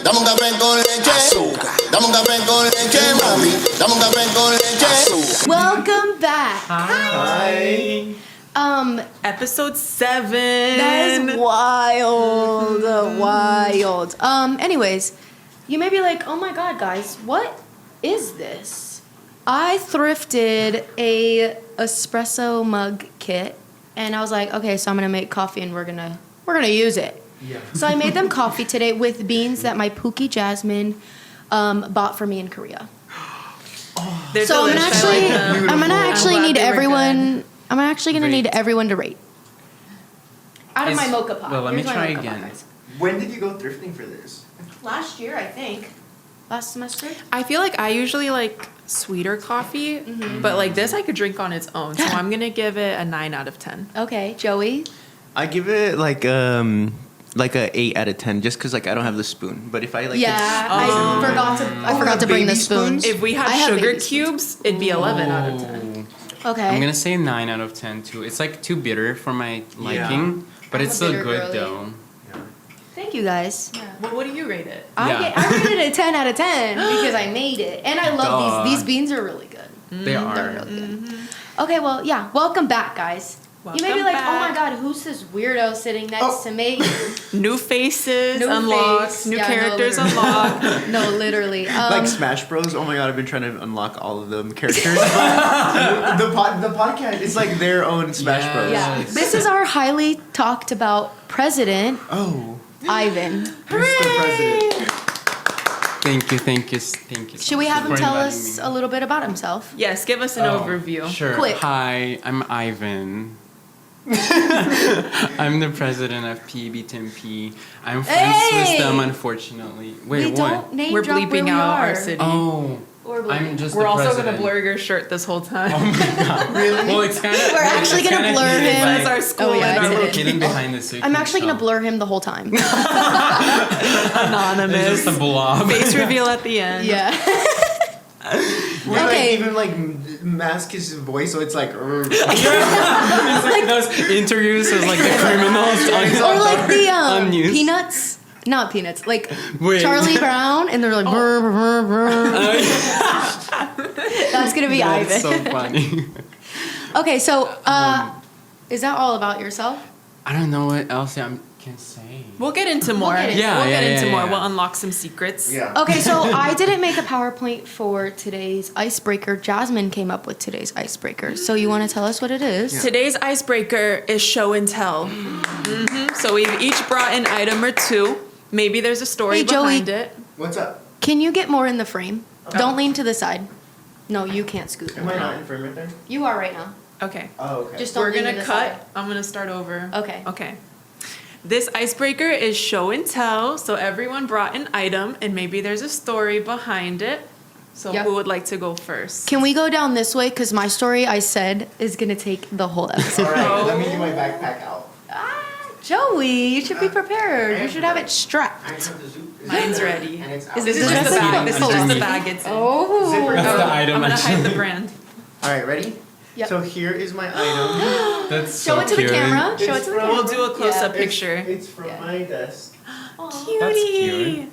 dame un café con leche. Azúcar. Dame un café con leche, mami. Dame un café con leche. Azúcar. Welcome back. Hi. Episode 7. That is wild. Wild. Anyways, you may be like, oh my god, guys, what is this? I thrifted a espresso mug kit, and I was like, okay, so I'm gonna make coffee, and we're gonna use it. Yeah. So I made them coffee today with beans that my Pookie Jasmine bought for me in Korea. They're So delicious. I'm gonna actually I'm glad need they were everyone. I'm actually gonna need Rate. everyone to rate. Out of Is- my mocha pot. well, let me Here's my try mocha pot, again. guys. When did you go thrifting for this? Last year, I think. Last semester. I feel like I usually like sweeter coffee, but like this I could drink on its own. So I'm going to give it a 9 out of 10. Okay, Joey. I give it like a 8 out of 10 just because like I don't have the spoon. But if I like I forgot to bring the baby spoon. spoons? If we I had have sugar baby spoons. cubes, it'd be 11 out of 10. Okay. I'm gonna say 9 out of 10 too. It's like too bitter for my liking, but I'm it's a still bitter good girly. though. Thank you guys. Well, what do you rate it? Yeah. I rated it a 10 out of 10 because I made it, and I love Duh. these. These beans are really good. They They're are. really good. Okay, well, yeah. Welcome back, guys. You may be Welcome like, oh my back. god, who's this weirdo sitting next to me? New faces New unlocked, face. new Yeah, no, characters literally. unlocked. No, literally. like Smash Bros. Oh my god, I've been trying to unlock all of them characters. the podcast is like their own Smash Yes. Bros. yeah. This is our highly talked about president, Oh, Ivan. Mr. President. Thank you. Should we have him for tell inviting us me. a little bit about himself? Yes, give us an overview. Sure. Quick. Hi, I'm Ivan. I'm the president of PAB Tempe. I'm friends Hey! with them, unfortunately. Wait, we what? don't name We're drop where bleeping we out are. our city. Oh, Or bleep. I'm just We're the also president. going to blur your shirt this whole time. Oh my god. Really? Well, it's kind of. We're actually gonna blur him. That's our school Oh, yeah, and it's our hidden. hidden behind the suit. I'm actually gonna blur him the whole time. anonymous. It's just a blob. Face reveal at the end. Yeah. We Okay. like even like mask his voice so it's like. It's like those interviews with like the criminals on, Or like the on news. Peanuts. Not Peanuts. Like Wait. Charlie Brown, and they're like, brr, brr, brr. That's gonna be That's Ivan. so funny. Okay, so is that all about yourself? I don't know what else I can say. We'll get into more. get into we'll get into more. yeah. We'll unlock some secrets. Yeah. Okay, so I didn't make a PowerPoint for today's icebreaker. Jasmine came up with today's icebreaker. So you want to tell us what it is? Today's icebreaker is show and tell. So we've each brought an item or two. Maybe there's a story Hey, Joey. behind it. What's up? Can you get more in the frame? Don't lean to the side. No, you can't scoot. Am I not in frame right there? You are right now. Okay. Oh, okay. Just don't We're lean going to to the cut. side. I'm going to start over. Okay. Okay. This icebreaker is show and tell. So everyone brought an item and maybe there's a story behind it. So Yep. who would like to go first? Can we go down this way? Because my story, I said, is going to take the whole episode. All right, let me get my backpack out. Joey, you should be prepared. You should have it strapped. Mine's ready. And it's out. Is This is Is just this the bag. the- This is just the bag it's in. Oh. Zipper. That's the item. I'm going to hide actually. the brand. All right, ready? Yep. So here is my item. That's so Show it to the cute. camera. Show it It's to the from- camera. We'll do a close-up Yeah. picture. It's from Yeah. my desk. That's cute.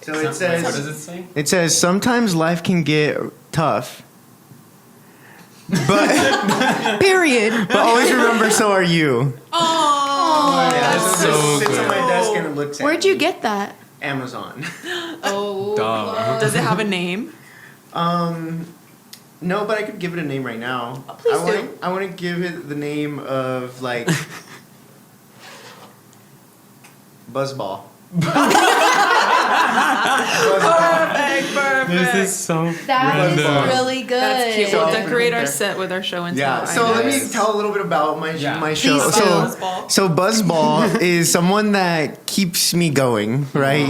So What it does says. it say? It says sometimes life can get tough, but Period. but always remember so are you. Oh, That's It so sits good. on my desk and it looks at Where'd me. you get that? Amazon. Oh. Duh. does it have a name? No, but I could give it a name right now. Oh, please do. I want to give it the name of like Buzzball. Perfect. This is so That is random. really good. That's cute. So- We'll decorate our set with our show and tell. Yeah. So let me items. tell a little bit about my Yeah. my show. Please So do. Buzzball. so Buzzball is someone that keeps me going, right?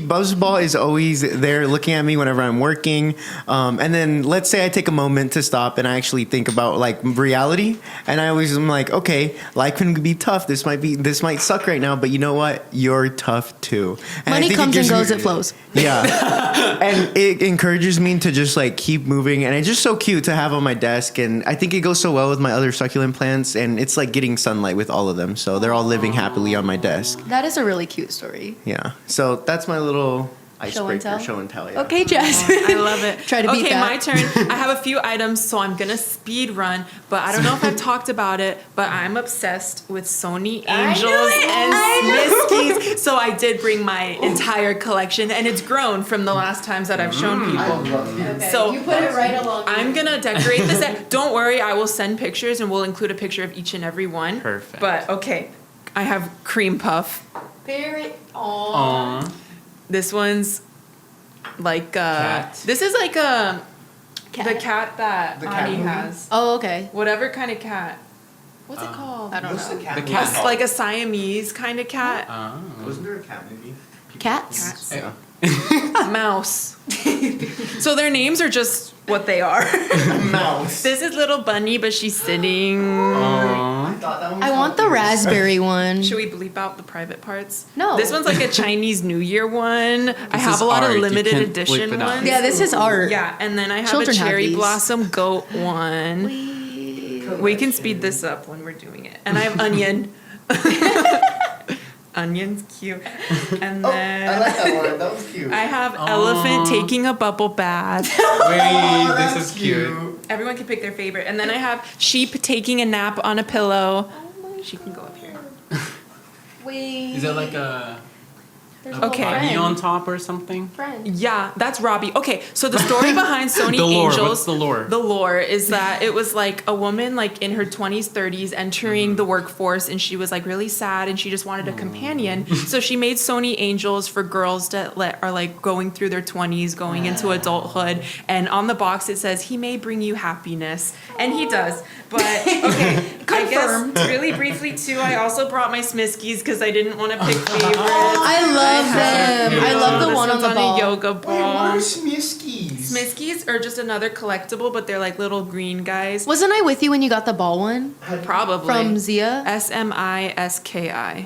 Buzzball is always there looking at me whenever I'm working. And then let's say I take a moment to stop and I actually think about like reality, and I always am like, okay, life can be tough. This might suck right now, but you know what? You're tough too. And I Money think comes and gives me- goes, it flows. Yeah, and encourages me to just like keep moving, and it's just so cute to have on my desk. And I think it goes so well with my other succulent plants, and it's like getting sunlight with all of them, so they're all living happily on my desk. That is a really cute story. Yeah, so that's my little icebreaker, tell? show and tell. Yeah. Okay, Jasmine. I love it. Try to beat okay, that. my turn. I have a few items, so I'm gonna speed run. But I don't know if I've talked about it, but I'm obsessed with Sony Angels and Smiskies. So I did bring my entire collection, and it's grown from the last times that I've shown people. Okay, So you put it right along. I'm gonna decorate this. Don't worry, I will send pictures, and we'll include a picture of each and every one. Perfect. But okay, I have cream puff. Spirit. Aww. This one's like Cat. this is like the Cat. cat that The cat Ani movie? has. Oh, okay. Whatever kind of cat. What's it called? I don't What's know. the cat? The movie cat. It's called? like a Siamese kind of cat. Wasn't there a cat movie? Cats. Yeah. Mouse. So their names are just what they are. Mouse. This is little Bunny, but she's sitting. I thought that one was I want the called- raspberry one. Should we bleep out the private parts? No. This one's like a Chinese New Year one. I have is a lot art. of You limited can't bleep edition it out. ones. Yeah, this is art. Yeah, and then I have Children a have cherry these. blossom goat one. We can speed this up when we're doing it. And I have onion. Onion's cute. And Oh, then I like that one. That was cute. I have elephant taking a bubble bath. Wait, Oh, this that's is cute. Everyone can pick their favorite. And then I have sheep taking a nap on a pillow. She can go up here. Wait. Is it like a Okay. body on top or something? Friend. Yeah, that's Robbie. Okay, so the story behind Sony The lore, Angels. what's the lore? The lore is that it was like a woman like in her 20s, 30s entering the workforce, and she was like really sad and she just wanted a companion. So she made Sony Angels for girls that are like going through their 20s, going into adulthood. And on the box it says, "He may bring you happiness," and he does. But okay, I guess really briefly too, I also brought my Smiskies because I didn't want to pick favorites. I love them. I love the This one on one's the ball. a yoga Wait, ball. what are Smiskies? Smiskies are just another collectible, but they're like little green guys. Wasn't I with you when you got the ball one Probably. from Zia? Smiski.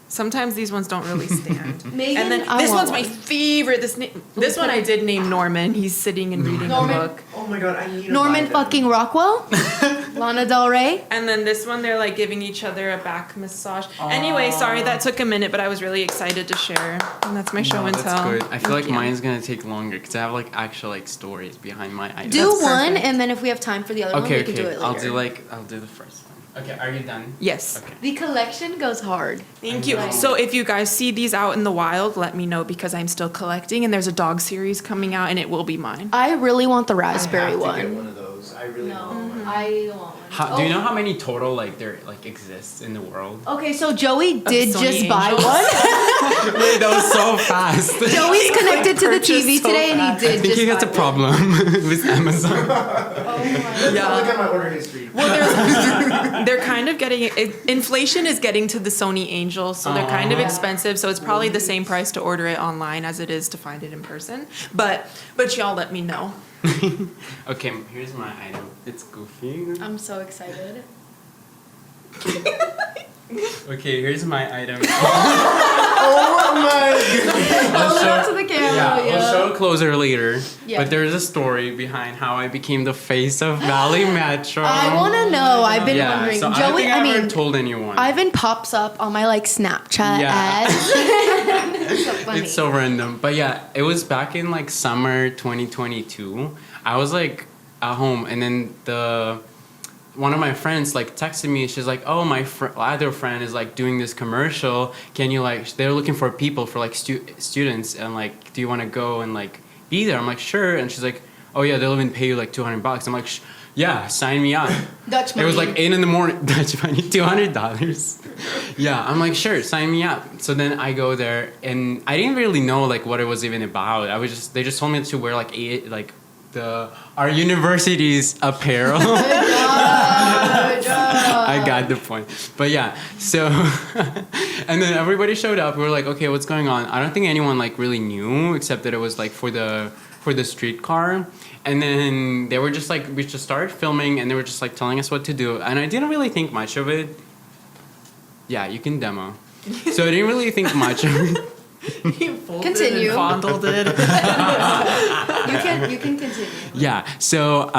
Sometimes these ones don't really stand. Megan, And then I this want one's my one. favorite. This one I did name Norman. He's sitting and reading Norman. a book. Oh my god, I need to Norman buy them. fucking Rockwell? Lana Del Rey? And then this one, they're like giving each other a back massage. Anyway, sorry that took a minute, but I was really excited to share. And that's my show No, and that's tell. good. I feel like Thank you. mine's gonna take longer because I have like actual like stories behind my items. Do That's one, perfect. and then if we have time for the other one, Okay, we can do it okay. later. I'll do the first one. Okay, are you done? Yes. Okay. The collection goes hard. Thank you. know. So if you guys see these out in the wild, let me know because I'm still collecting and there's a dog series coming out and it will be mine. I really want the I raspberry have to get one. one of those. I really want one. I want one. Do you know how many total like there like exists in the world? Okay, so Joey did Sony just buy Angels? one. Wait, that was so fast. Joey's connected to the TV so today, and he I did think just he has a buy one. problem with Amazon. Yeah. Look at my order history. Well, they're kind of getting inflation is getting to the Sony Angels, so they're kind of expensive. So it's probably the same price to order it online as it is to find it in person. But y'all let me know. Okay, here's my item. It's goofy. I'm so excited. Okay, here's my item. Oh my god. I'll show, to the camera. yeah, I'll show it closer later. Yeah. But there's a story behind how I became the face of Valley Metro. I want to know. I've been yeah, wondering. so I don't Joey, think I I ever mean, told anyone. Ivan pops up on my like Snapchat Yeah. ads. It's so funny. It's so random. But yeah, it was back in like summer 2022. I was like at home and then one of my friends like texted me. She's like, "Oh, my other friend is like doing this commercial. Can you like? They're looking for people for like students and like, do you want to go and like be there?" I'm like, "Sure." And she's like, "Oh yeah, they'll even pay you like $200." I'm like, "Yeah, sign me up." Dutch money. It was like 8 a.m. Dutch money, $200. Yeah, I'm like, "Sure, sign me up." So then I go there and I didn't really know like what it was even about. They just told me to wear like our university's apparel. I got the point. But yeah, so and then everybody showed up. We were like, okay, what's going on? I don't think anyone like really knew except that it was like for the streetcar. And then they were just like, we just started filming and they were just like telling us what to do. And I didn't really think much of it. Yeah, you can demo. So I didn't really think much of it. He folded Continue. and fondled it. You can continue. Yeah. So,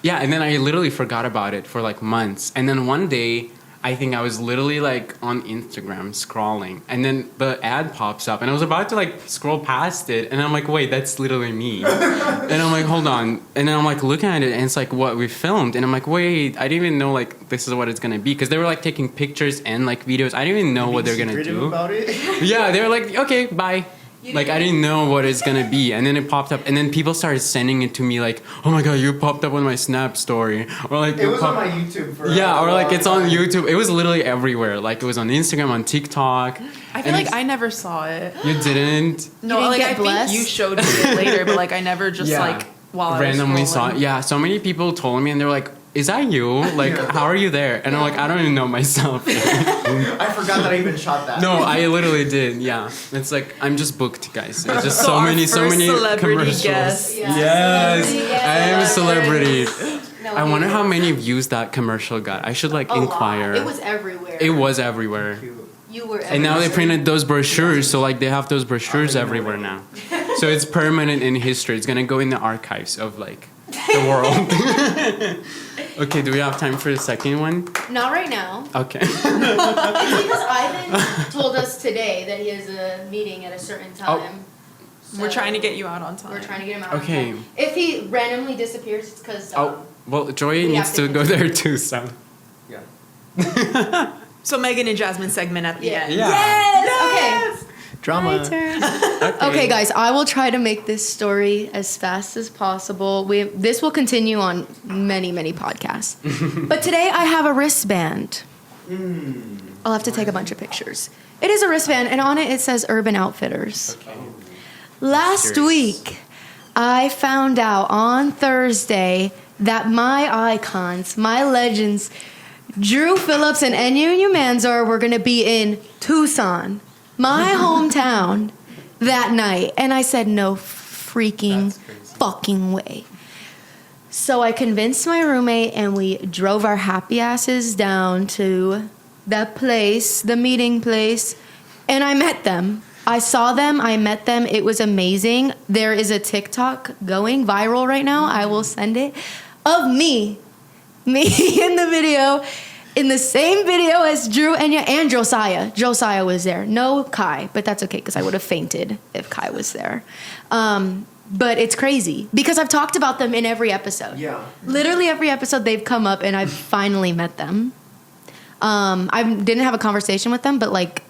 yeah, and then I literally forgot about it for like months. And then one day, I think I was literally like on Instagram scrolling, and then the ad pops up, and I was about to like scroll past it, and I'm like, wait, that's literally me. And I'm like, hold on. And then I'm like looking at it, and it's like what we filmed, and I'm like, wait, I didn't even know like this is what it's gonna be, because they were like taking pictures and like videos. I didn't even know what they're gonna Secretive do. about it? Yeah, they were like, okay, bye. Like, I didn't know what it's gonna be. And then it popped up. And then people started sending it to me like, oh my god, you popped up on my Snap story. Or like, It was on my YouTube for yeah, a or like long it's on time. YouTube. It was literally everywhere. Like, it was on Instagram, on TikTok. I feel like I never saw it. You didn't No, didn't like get I blessed? think you showed me it later, but like I never just Yeah. like while I was randomly saw scrolling. it. Yeah, so many people told me, and they were like, is that you? Like, how are you there? And I'm like, I don't even know myself. I forgot that I even shot that. No, I literally did. Yeah, it's like I'm just booked, guys. It's just so our many first celebrity commercials. guest. Yes, Celebrity I am a celebrity. No, I wonder it how was many views that commercial got. I should like a lot. inquire. It was everywhere. It was everywhere. You were. And now they everywhere. printed those brochures, so like they have those brochures everywhere now. So it's permanent in history. It's gonna go in the archives of like the world. Okay, do we have time for the second one? Not right now. Okay. It's because Ivan told us today that he has a meeting at a certain time. We're So trying to get you out on time. We're trying to get him out. on Okay. time. If he randomly disappears, it's because. Oh, well, Joy We needs have to to go there too, so. Yeah. So Megan and Jasmine segment at the Yeah. end. Yeah. Yes. Okay. Drama. My turn. Okay, guys, I will try to make this story as fast as possible. This will continue on many, many podcasts. But today I have a wristband. I'll have to take a bunch of pictures. It is a wristband, and on it says Urban Outfitters. Last Curious. week, I found out on Thursday that my icons, my legends, Drew Phillips and Enyo Manzor were going to be in Tucson, my hometown, that night. And I said, no freaking That's crazy. fucking way. So I convinced my roommate, and we drove our happy asses down to that place, the meeting place, and I met them. I saw them, I met them. It was amazing. There is a TikTok going viral right now. I will send it of me in the video, in the same video as Drew and Josiah. Josiah was there. No Kai, but that's okay because I would have fainted if Kai was there. But it's crazy because I've talked about them in every episode. Yeah. Literally every episode they've come up and I've finally met them. I didn't have a conversation with them, but like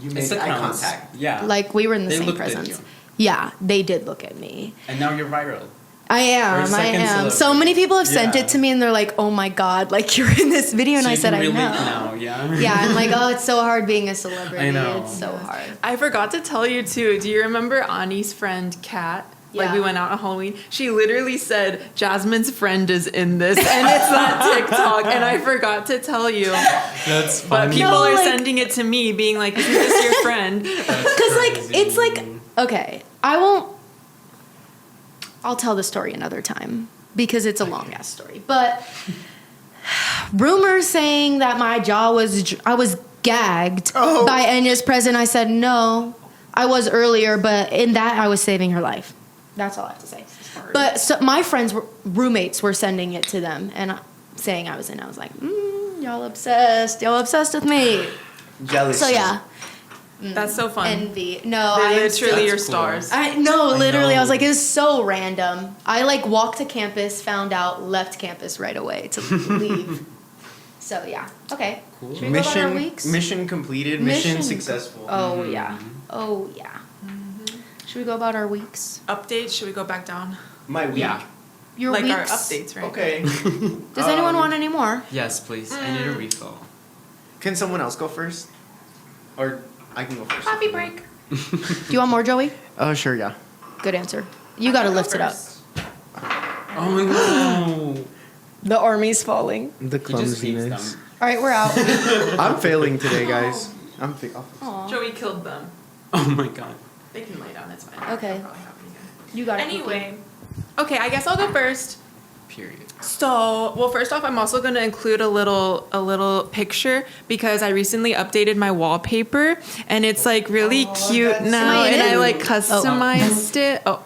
You It's made the eye counts. contact. Yeah. we were in the They same looked at presence. you. Yeah, they did look at me. And now you're viral. I You're am. I second am. So celebrity. many people have sent Yeah. it to me, and they're like, "Oh my god, like you're in this video," and So I you said, can "I relate know." now, yeah. Yeah, I'm like, "Oh, it's so hard being a celebrity. I know. It's so hard." I forgot to tell you too. Do you remember Ani's friend Kat? Like Yeah. we went out on Halloween. She literally said Jasmine's friend is in this, and it's that TikTok. And I forgot to tell you, That's but funny. people No, are like- sending it to me, being like, "Isn't this your friend?" Because like it's like okay, I'll tell the story another time because it's a long ass story. But rumors saying that my jaw I was gagged by Enya's present. I said no, I was earlier, but in that I was saving her life. That's all I have to say. But so my roommates were sending it to them and saying I was in. I was like, y'all obsessed with me. Jealous. So yeah, That's so fun. envy. No, They're I am literally your That's cool. stars. I no, literally. I was know. like, it was so random. I like walked to campus, found out, left campus right away to leave. So yeah, okay. Cool. Should we go about our weeks? Mission completed. Mission Mission. successful. Oh yeah. Oh yeah. Should we go about our weeks? Updates? Should we go back down? My week. Yeah. Your Like weeks. our updates, right? Okay. Does anyone want any more? Yes, please. I need a refill. Can someone else go first? Or I can go first. Coffee break. Do you want more, Joey? Oh, sure, yeah. Good answer. You got to lift it up. Oh no. The army's falling. The He just feeds clumsiness. them. All right, we're out. I'm failing today, guys. I'm Aw. Joey killed them. Oh my god. They can lay down. It's fine. Okay. They'll probably have me again. You got it. Anyway, okay, I guess I'll go first Period. So, well, first off, I'm also going to include a little picture because I recently updated my wallpaper and it's like really cute now, and I like customized it. Oh,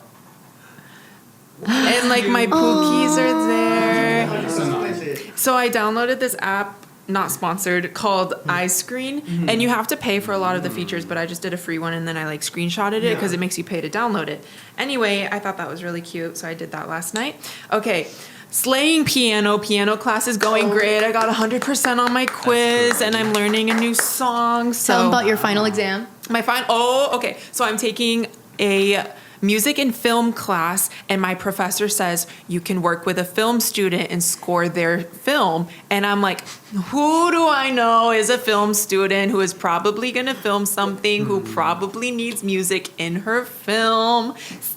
and like my pookies are there. So I downloaded this app, not sponsored, called iScreen, and you have to pay for a lot of the features, but I just did a free one and then I like screenshotted it because it makes you pay to download it. Anyway, I thought that was really cute, so I did that last night. Okay. Slaying piano class is going great. I got 100% on my quiz and I'm learning a new song. So Tell them about your final exam. okay. So I'm taking a music and film class and my professor says you can work with a film student and score their film. And I'm like, who do I know is a film student who is probably going to film something, who probably needs music in her film?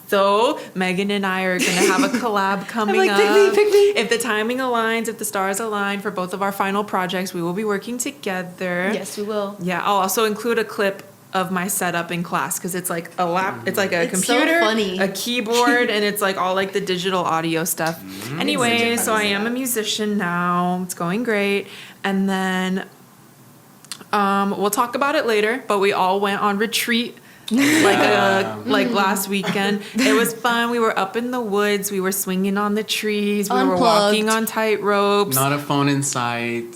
So Megan and I are going to have a collab coming up. Pick me. If the timing aligns, if the stars align for both of our final projects, we will be working together. Yes, we will. Yeah, I'll also include a clip of my setup in class because it's like it's like a It's so computer, funny. a keyboard, and it's like all like the digital audio stuff. Anyway, so I am a musician now. It's going great. And then we'll talk about it later, but we all went on retreat like last weekend. It was fun. We were up in the woods. We were swinging on the trees. We were Unplugged. walking on tight ropes. Not a phone in sight.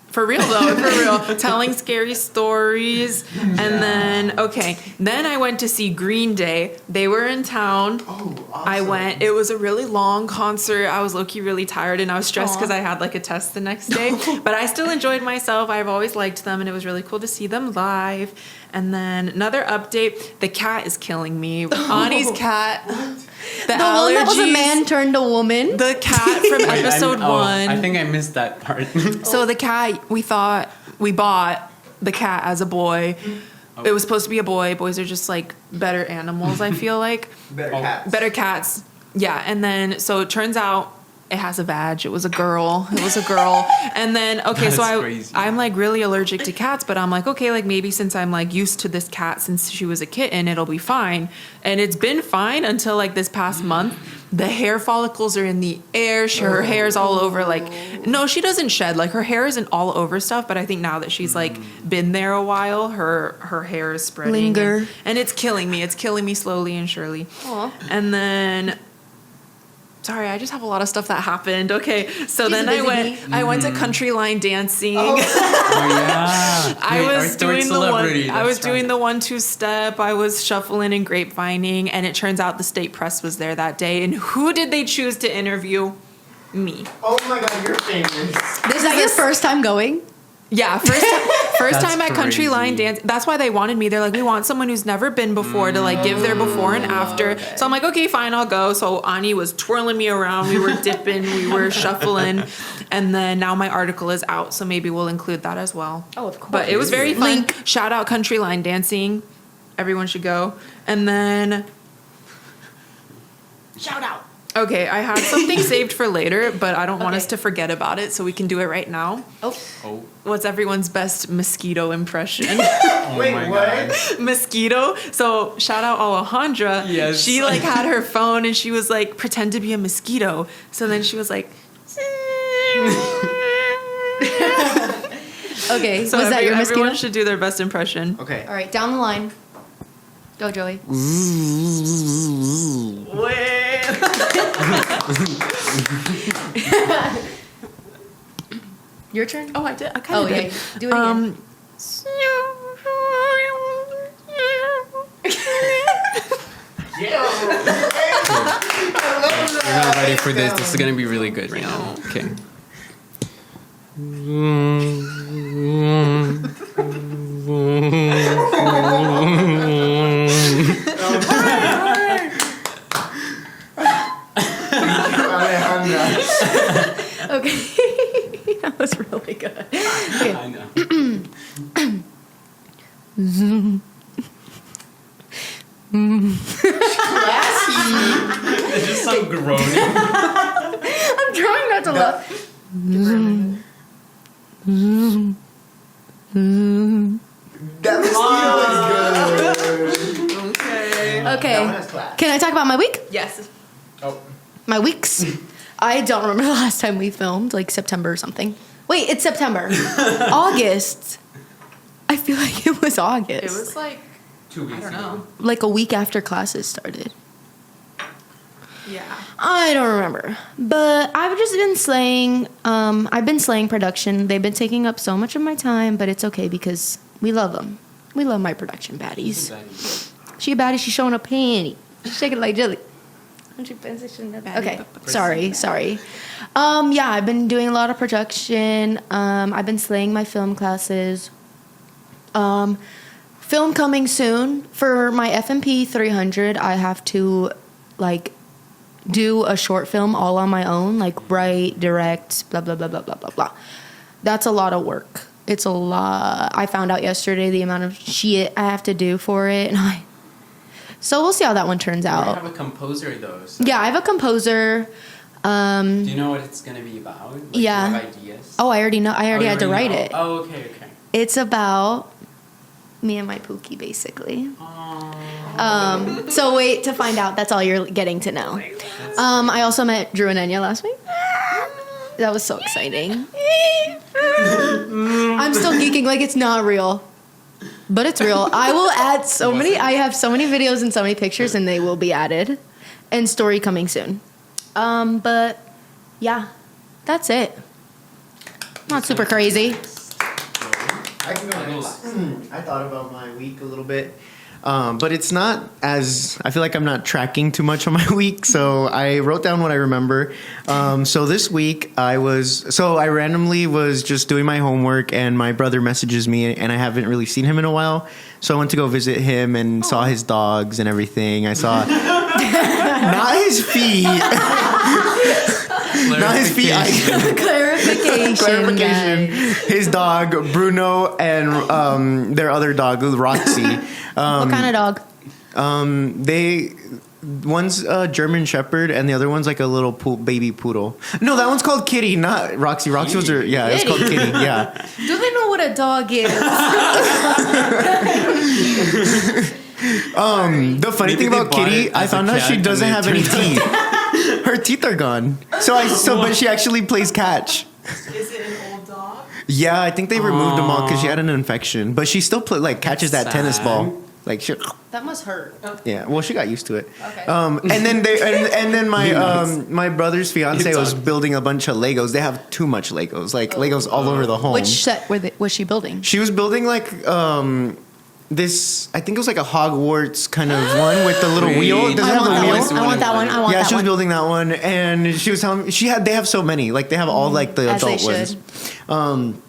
For real though, for real. Telling scary stories. And then I went to see Green Day. They were in town. Oh, awesome. I went. It was a really long concert. I was low-key really tired and I was stressed Aw. because I had like a test the next day. But I still enjoyed myself. I've always liked them and it was really cool to see them live. And then another update, the cat is killing me. Ani's cat. The The one that was a allergies- man turned a woman. The cat from episode 1. I think I missed that part. So the cat, we bought the cat as a boy. It was supposed to be a boy. Boys are just like better animals, I feel like. Better cats. Yeah. And then, so it turns out it has a vag. It was a girl. And then, okay, so That's crazy. I'm like really allergic to cats, but I'm like, okay, like maybe since I'm like used to this cat since she was a kitten, it'll be fine. And it's been fine until like this past month. The hair follicles are in the air. Her hair's all over. Like, no, she doesn't shed. Like her hair isn't all over stuff, but I think now that she's like been there a while, her hair is spreading. Linger. And it's killing me. It's killing me slowly and surely. Aw. And then, sorry, I just have a lot of stuff that happened. Okay, so She's then a busy bee. I went to country line dancing. Oh yeah. I Wait, was our third doing celebrity, I was that's doing right. the 1-2 step. I was shuffling and grapevining, and it turns out the state press was there that day. And who did they choose to interview? Me. Oh my god, you're famous. Is that your first time going? Yeah, first That's time at country line crazy. dance. That's why they wanted me. They're like, we want someone who's never been before to like give their before and after. So I'm like, okay, fine, I'll go. So Ani was twirling me around. We were dipping, we were shuffling, and then now my article is out. So maybe we'll include that as well. Oh, of course. But it was very fun. Link. Shout out country line dancing. Everyone should go. And then Shout out. okay, I had something saved for later, but I don't want us to forget about it, so we can do it right now. Oh, Oh, What's everyone's best mosquito impression? Wait, my what? God. Mosquito. So shout out Alejandra. Yes. She like had her phone and she was like pretend to be a mosquito. So then she was like. okay. So Was that your mosquito? everyone should do their best impression. Okay. All right, down the line. Go, Joey. Your turn. Oh, I did. I kind Oh of yeah. did. Do it again. You're not ready for this. This is gonna be really good right now. Okay. Okay. That was really good. Okay. I know. It's just some groaning. I'm trying not to laugh. That mosquito is good. Okay. Okay. That one has class. Can I talk about my week? Yes. Oh. My weeks. I don't remember the last time we filmed, like September or something. Wait, it's September. August. I feel like it was August. It was like 2 weeks I don't know. like a week after classes started. Yeah. I don't remember. But I've just been slaying. I've been slaying production. They've been taking up so much of my time, but it's okay because we love them. We love my production baddies. She a baddie. She's showing a panty. She's shaking like jelly. Don't you position that? Okay. Sorry. Yeah, I've been doing a lot of production. I've been slaying my film classes. Film coming soon for my FMP 300. I have to like do a short film all on my own, like write, direct, blah blah blah blah blah blah blah. That's a lot of work. It's a lot. I found out yesterday the amount of shit I have to do for it, and so we'll see how that one turns I out. have a composer though. So Yeah, I have a composer. do you know what it's gonna be about? Like, Yeah. Do you have ideas? Oh, I already know. I already you had to already write know? it. Oh, okay. It's about me and my Pookie, basically. So wait to find out. That's all you're getting to know. I also met Drew and Enya last week. That was so exciting. I'm still geeking like it's not real. But it's real. I will add so many. I have so many videos and so many pictures, and they will be added. And story coming soon. But yeah, that's it. Not super crazy. I can go next. I thought about my week a little bit. But it's not as, I feel like I'm not tracking too much on my week, so I wrote down what I remember. So this week I randomly was just doing my homework and my brother messages me and I haven't really seen him in a while. So I went to go visit him and saw his dogs and everything. I saw, not his feet. Not his feet. Clarification. Guys. His dog, Bruno, and their other dog, Roxy. What kind of dog? One's a German Shepherd, and the other one's like a little baby poodle. No, that one's called Kitty, not Roxy. Roxy was her. Yeah, it's called Kitty. Yeah. Do they know what a dog is? The funny thing about Kitty, I found out she doesn't have any teeth. Her teeth are gone. But she actually plays catch. Is it an old dog? Yeah, I think they removed them all because she had an infection. But she still catches that tennis ball. Like she. That must hurt. Yeah, well, she got used to it. Okay. And then my brother's fiance was building a bunch of Legos. They have too much Legos, Legos all over the home. Which set was she building? She was building this. I think it was like a Hogwarts kind of one with the little wheel. Does it have the wheel? I want that one. Yeah, she was building that one, and she was telling me they have so many. Like they have all like the As they adult ones.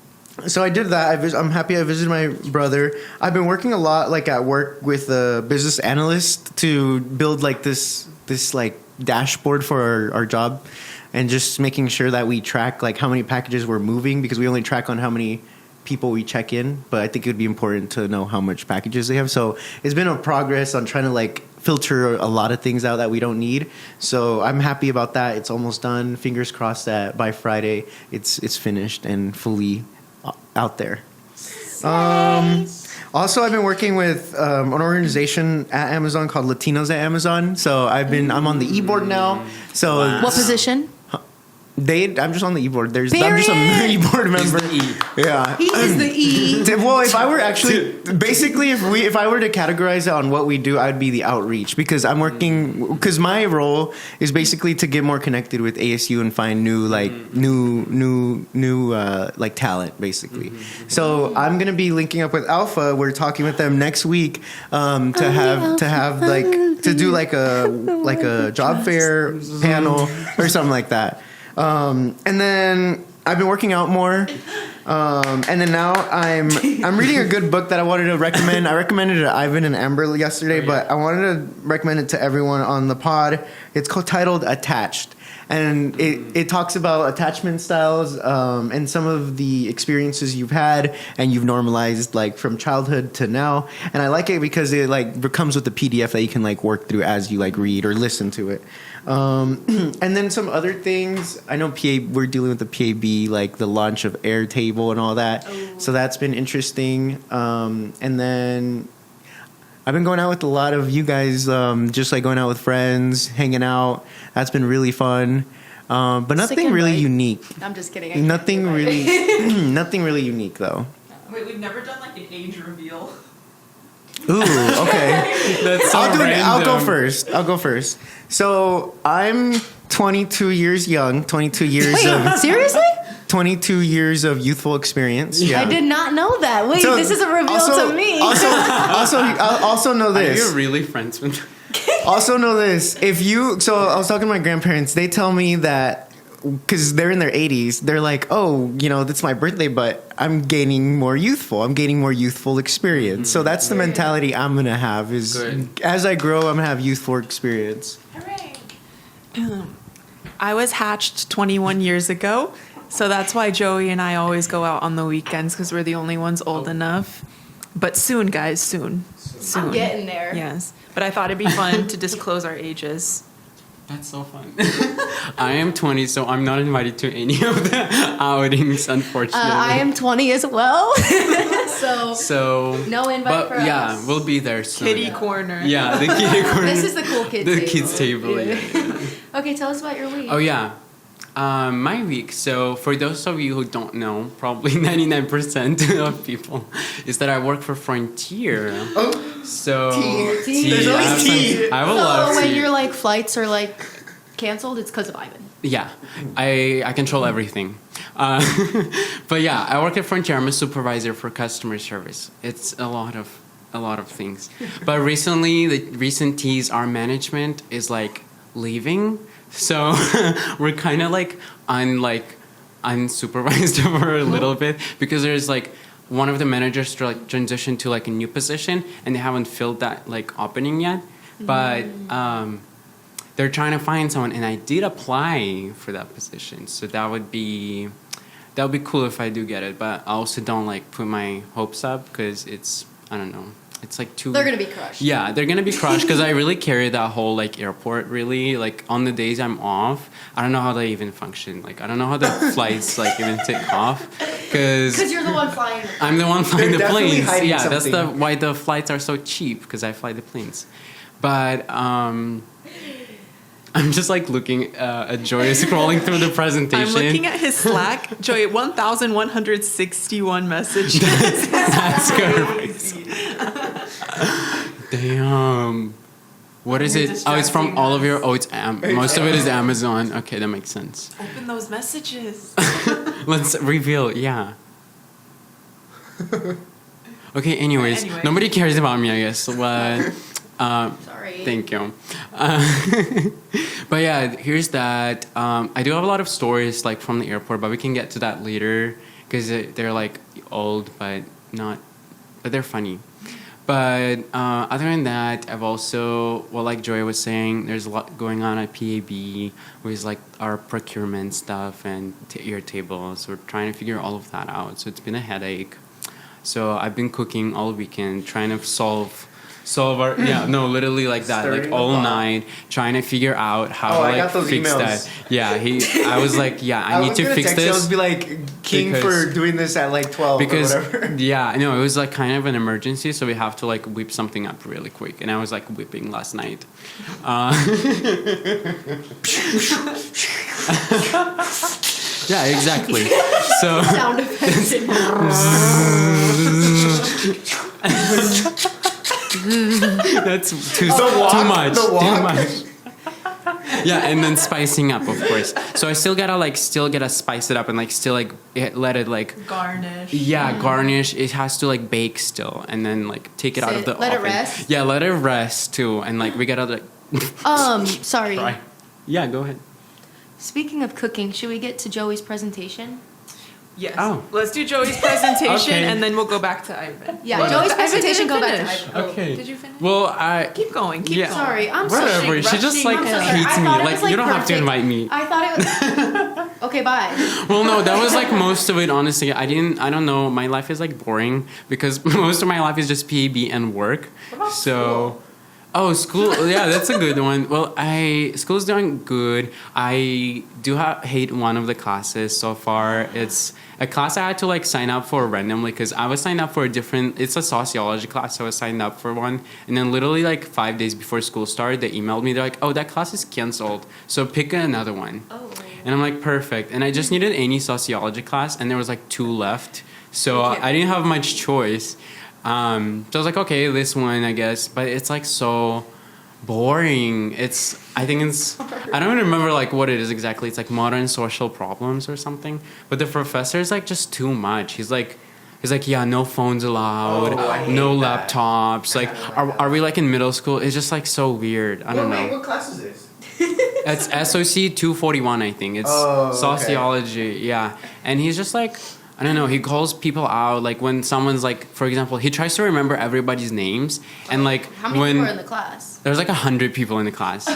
So I did that. I'm happy I visited my brother. I've been working a lot like at work with a business analyst to build like this like dashboard for our job and just making sure that we track like how many packages we're moving because we only track on how many people we check in, but I think it would be important to know how much packages they have. So it's been a progress on trying to like filter a lot of things out that we don't need. So I'm happy about that. It's almost done. Fingers crossed that by Friday it's finished and fully out there. Also, I've been working with an organization at Amazon called Latinos at Amazon. So I'm on the e-board now. So What position? I'm just on the e-board. I'm just a e-board member. Yeah. He is the E. Well, if I were actually basically if I were to categorize it on what we do, I'd be the outreach because because my role is basically to get more connected with ASU and find new talent basically. So I'm gonna be linking up with Alpha. We're talking with them next week to do like a job fair panel or something like that. And then I've been working out more. And then now I'm reading a good book that I wanted to recommend. I recommended it to Ivan and Amber yesterday, but I wanted to recommend it to everyone on the pod. It's titled Attached. And it talks about attachment styles and some of the experiences you've had and you've normalized like from childhood to now. And I like it because it like comes with a PDF that you can like work through as you like read or listen to it. And then some other things. I know we're dealing with the PAB, like the launch of Airtable and all that. So that's been interesting. And then I've been going out with a lot of you guys, just like going out with friends, hanging out. That's been really fun. but nothing Sick and really white. unique. I'm just kidding. I can't Nothing do it. really, nothing really unique though. Wait, we've never done like an age reveal. Ooh, okay. That's so I'll do it. I'll go random. first. So I'm 22 years young. 22 years Wait, of seriously? 22 years of youthful experience. Yeah. I did not know that. Wait, So, this is a reveal to me. Also know Are this. you really friends with? Also know this. So I was talking to my grandparents. They tell me that because they're in their 80s, they're like, oh, that's my birthday, but I'm gaining more youthful. I'm gaining more youthful experience. So that's the mentality I'm gonna have. Is Good. as I grow, I'm gonna have youthful experience. Hooray! I was hatched 21 years ago, so that's why Joey and I always go out on the weekends because we're the only ones old enough. But soon, guys, soon. I'm getting there. Yes, but I thought it'd be fun to disclose our ages. That's so fun. I am 20, so I'm not invited to any of the outings, unfortunately. I am 20 as well. so So no invite for yeah, us. we'll be there soon. Kitty corner. Yeah, the kiddie corner. This is the cool kids the table. kids table. Yeah. Okay, tell us about your week. Oh yeah. My week. So for those of you who don't know, probably 99% of people, is that I work for Frontier. Oh, So Tea. There's always I have tea. I have a lot So of when tea. your like flights are like canceled, it's because of Ivan. Yeah, I control everything. But yeah, I work at Frontier. I'm a supervisor for customer service. It's a lot of things. But recently, the recent tease, our management is like leaving, so we're kind of like unsupervised for a little bit because there's like one of the managers to like transition to like a new position and they haven't filled that like opening yet, but they're trying to find someone and I did apply for that position, so that would be cool if I do get it, but I also don't like put my hopes up because I don't know, it's like too. They're gonna be crushed. Yeah, they're gonna be crushed because I really carry that whole like airport. Really, like on the days I'm off, I don't know how they even function. Like I don't know how the flights like even take off because you're the one flying. I'm the one flying They're the definitely planes. hiding Yeah, that's something. why the flights are so cheap because I fly the planes. But I'm just like looking at Joy scrolling through the presentation. I'm looking at his Slack. Joey, 1,161 messages. That's crazy. Damn. What is it? Oh, it's from all of your. Oh, it's most of it is Amazon. Okay, that makes sense. Open those messages. Let's reveal. Yeah. Okay. Anyways, Anyway. nobody cares about me, I guess. But Sorry. thank you. But yeah, here's that. I do have a lot of stories like from the airport, but we can get to that later because they're like old, but they're funny. But other than that, I've also, well, like Joy was saying, there's a lot going on at PAB with like our procurement stuff and your tables. We're trying to figure all of that out. So it's been a headache. So I've been cooking all weekend, trying to solve our literally like that, Stirring like the all pot. night, trying to figure out how Oh, to I like got those fix emails. that. Yeah, I was like, yeah, I need to fix I this. was be like king because- for doing this at like 12 Because or whatever. yeah, I know it was like kind of an emergency, so we have to like whip something up really quick, and I was like whipping last night. Yeah, exactly. So Sound effects. that's too walk, much. the walk. Too much. Yeah, and then spicing up, of course. So I still gotta spice it up and like still like let it like Garnish. garnish. It has to like bake still, and then like take it out of the Let it oven. rest? Yeah, let it rest too, and like we gotta like. Sorry. Try. Yeah, go ahead. Speaking of cooking, should we get to Joey's presentation? Yes. Oh. Let's do Joey's presentation Okay. and then we'll go back to Ivan. Yeah, Well, Joey's I didn't presentation. Go back to finish. Ivan. Okay. Did you finish? Well, I Keep going. Keep Yeah. going. Sorry, I'm whatever. sorry. She just like I'm so sorry. hates I me. thought it Like was, you don't have to perfect. invite me. I thought it was. Okay, bye. Well, no, that was like most of it. Honestly, I don't know. My life is like boring because most of my life is just PAB and work. What about So, oh, school. Yeah, that's a good one. Well, school's doing good. I do hate one of the classes so far. It's a class I had to like sign up for randomly because I was signed up for it's a sociology class. So I was signed up for one, and then literally like 5 days before school started, they emailed me. They're like, "Oh, that class is canceled. So pick another one." Oh. And I'm like, perfect. And I just needed any sociology class, and there was like 2 left. So I didn't have much choice. So I was like, okay, this one, I guess. But it's like so boring. I don't even remember like what it is exactly. It's like modern social problems or something. But the professor is like just too much. He's like, yeah, no phones allowed, no laptops. Like, are we like in middle school? It's just like so weird. I don't know. What class is this? It's SOC 241, I think. It's sociology, yeah. And he's just like, I don't know, he calls people out. Like when someone's like, for example, he tries to remember everybody's names. And like How many people are in the class? there's like 100 people in the class.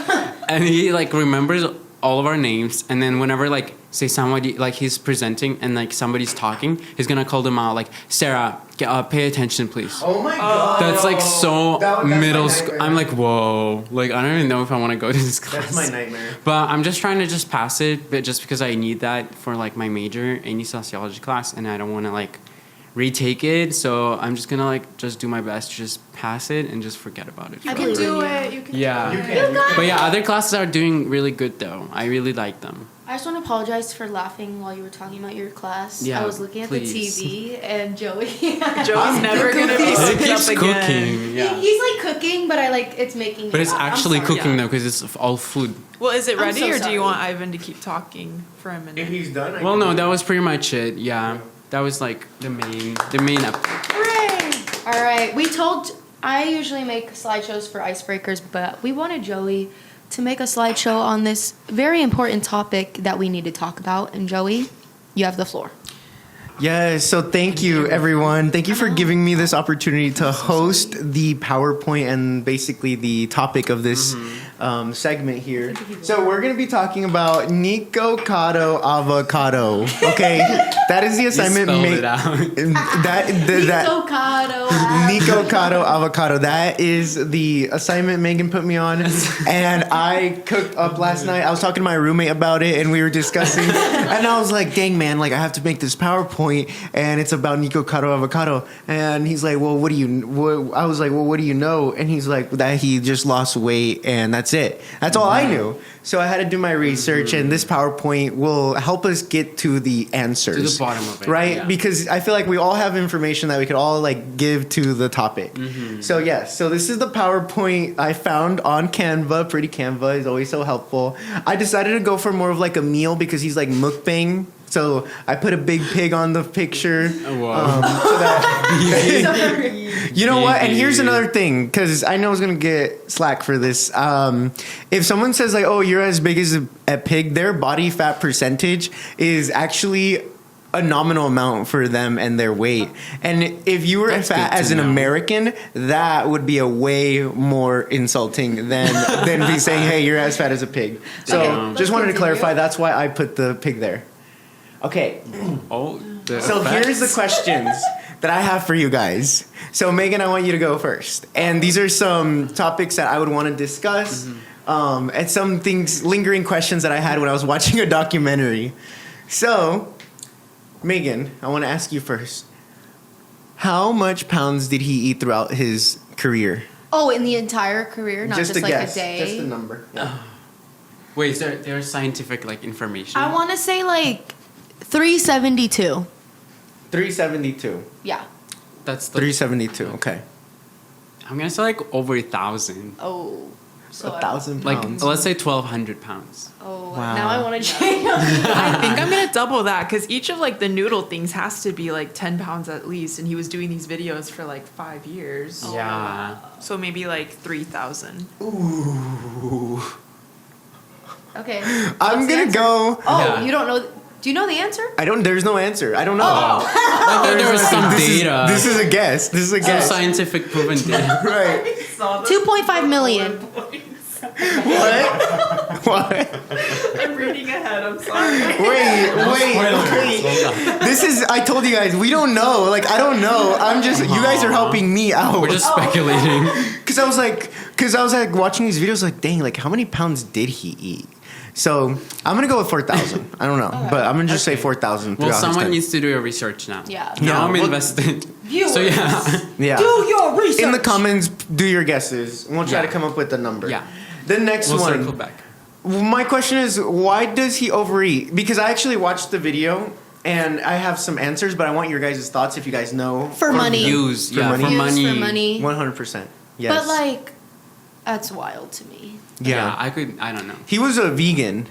And he like remembers all of our names, and then whenever like say somebody like he's presenting and like somebody's talking, he's gonna call them out like, Sarah, pay attention please. Oh my god. That's like so That's middle my school. nightmare. I'm like, whoa, like I don't even know if I want to go to this class. That's my nightmare. But I'm just trying to just pass it, but just because I need that for like my major, any sociology class, and I don't want to like retake it, so I'm just gonna like just do my best to just pass it and just forget about it. I You can do it. You can Yeah. do it. But yeah, other classes are doing really good though. I really like them. I just want to apologize for laughing while you were talking about your class. Yeah, I was looking at please. the TV and Joey. Joey's never gonna be It picked up keeps again. cooking. Yeah. He's like cooking, but it's making me But it's laugh. I'm actually sorry. cooking Yeah. though, because it's all food. Well, is it I'm ready, so or do you sorry. want Ivan to keep talking for a minute? If he's done, Well, no, that was pretty much it. Yeah, that was like the main episode. Hooray! All right, I usually make slideshows for icebreakers, but we wanted Joey to make a slideshow on this very important topic that we need to talk about. And Joey, you have the floor. Yes, so thank you, everyone. Thank you for giving me this opportunity to host the PowerPoint and basically the topic of this segment here. So we're going to be talking about Nikocado Avacado. Okay, that is the assignment. spelled it out. Nikocado. Nikocado Avacado. That is the assignment Megan put me on, and I cooked up last night. I was talking to my roommate about it, and we were discussing, and I was like, "Dang man, like I have to make this PowerPoint, and it's about Nikocado Avacado." And he's like, "Well, what do you?" I was like, "Well, what do you know?" And he's like, "That he just lost weight, and that's it. That's all I knew." So I had to do my research, and this PowerPoint will help us get to the answers, To the bottom of it, right? yeah. Because I feel like we all have information that we could all like give to the topic. So yes, so this is the PowerPoint I found on Canva. Pretty Canva is always so helpful. I decided to go for more of like a meal because he's like mukbang. So I put a big pig on the picture. Whoa. So that you know what? And here's Baby. another thing, because I know I was gonna get slack for this. If someone says like, "Oh, you're as big as a pig," their body fat percentage is actually a nominal amount for them and their weight. And if you were That's fat good to as an know. American, that would be a way more insulting than be saying, "Hey, you're as fat as a pig." So Okay, just let's wanted to continue. clarify. That's why I put the pig there. Okay. Oh, the So effects. here's the questions that I have for you guys. So Megan, I want you to go first. And these are some topics that I would want to discuss, and some things, lingering questions that I had when I was watching a documentary. So, Megan, I want to ask you first. How much pounds did he eat throughout his career? Oh, in the entire career, not just a like guess. a day. Just a number. Wait, is there's scientific like information? I want to say like 372. 372. Yeah. That's the, 372. Okay. I'm gonna say like over 1,000. Oh. So 1,000 Like pounds. let's say 1,200 pounds. Oh, Wow. now I want to change. I think I'm gonna double that because each of like the noodle things has to be like 10 pounds at least, and he was doing these videos for like 5 years. Yeah. So maybe like 3,000. Ooh. Okay. I'm What's the gonna answer? go. Oh, Yeah. you don't know? Do you know the answer? There's no answer. I don't know. I thought there was some data. This is a guess. This is a some guess. scientific proven data. Right. 2.5 million. What? What? I'm reading ahead. I'm sorry. Wait. This is, I told you guys, we don't know. Like, I don't know. I'm just, you guys are helping me out. We're just speculating. Because I was like watching these videos, like, dang, like, how many pounds did he eat? So I'm gonna go with 4,000. I don't know, but I'm gonna just say 4,000. Well, throughout his someone time. needs to do your research now. Yeah. Yeah, Now I'm well- invested. Viewers. So yeah. Yeah. Do your research. In the comments, do your guesses. We'll try Yeah. to come up with a number. Yeah. The next We'll one. circle back. My question is, why does he overeat? Because I actually watched the video and I have some answers, but I want your guys' thoughts if you guys know. For money. Views, For yeah, money. for Views money. for money. 100%. Yes. But like, that's wild to me. Yeah, I don't know. He was a vegan.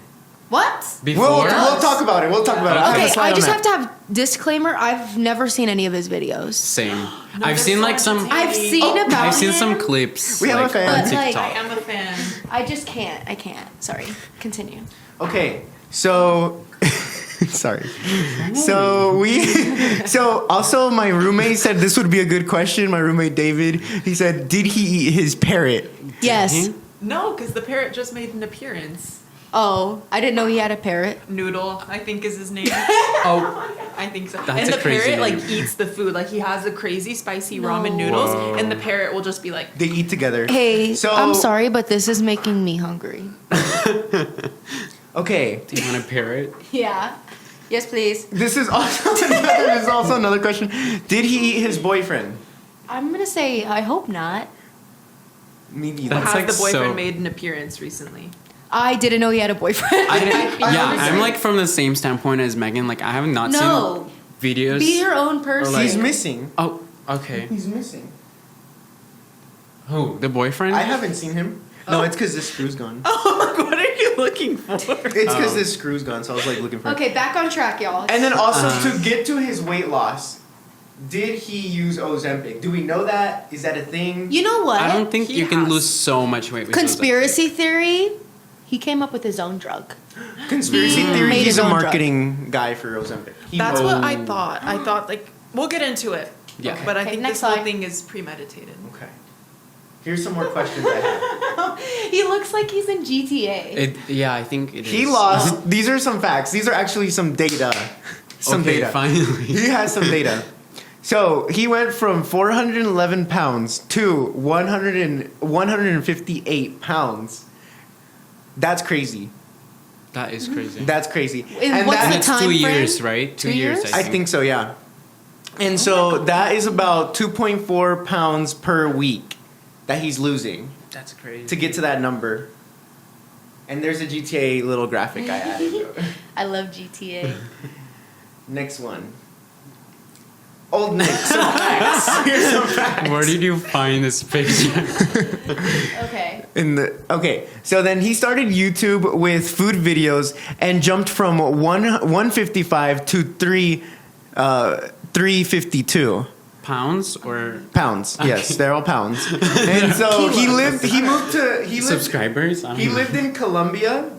What? Before, We'll talk about it. We'll talk about it. Okay, Let's slide I on just that. have to have disclaimer. I've never seen any of his videos. same. I've seen like some. I've seen about I've seen him, some clips. We have like, a fan. on But, like, TikTok. I am a fan. I just can't. I can't. Sorry. Continue. Okay, so sorry. So also my roommate said this would be a good question. My roommate David, he said, did he eat his parrot? Yes. No, because the parrot just made an appearance. Oh, I didn't know he had a parrot. Noodle, I think is his name. Oh, I think so. That's and a the crazy parrot like name. eats the food. Like he has the crazy spicy ramen noodles, Whoa. and the parrot will just be like, They eat together. Hey, So- I'm sorry, but this is making me hungry. Okay, do you want a parrot? Yeah. Yes, please. this is also another question. Did he eat his boyfriend? I'm gonna say I hope not. Maybe That's has like the boyfriend so- made an appearance recently? I didn't know he had a boyfriend. I'm like from the same standpoint as Megan. Like I have not No. seen videos. Be your own person. like- He's missing. Oh, okay. He's missing. Who? The boyfriend? I haven't seen him. No, it's because this screw's gone. What are you looking for? It's because this screw's gone, so I was like looking for it. Okay, back on track, y'all. And then also to get to his weight loss, did he use Ozempic? Do we know that? Is that a thing? You know what? I don't think He you can has- lose so much weight with Conspiracy theory. He came up with his own drug. Conspiracy He theory. made He's his a own drug. marketing guy for Ozempic. That's what I Oh. thought. I thought like we'll get into it. Yeah. But I Okay, think next this whole slide. thing is premeditated. Okay. Here's some more questions I He looks like he's in GTA. Yeah, I think it have. He is. lost. These are some facts. These are actually some data. Some Okay, data. finally. He has some data. So he went from 411 pounds to 158 pounds. That's crazy. That is crazy. That's crazy. And what's that- the That's time 2 frame? years, right? 2 years? I think so, yeah. And so that is about 2.4 pounds per week that he's losing That's crazy. to get to that number. And there's a GTA little graphic I added. I love GTA. Next one. Old Nick, some facts. Here's some facts. Where did you find this picture? Okay. Okay, so then he started YouTube with food videos and jumped from 155 to 352 Pounds or pounds. Yes, Okay. they're all pounds. And so he lived subscribers? I don't He know. lived in Colombia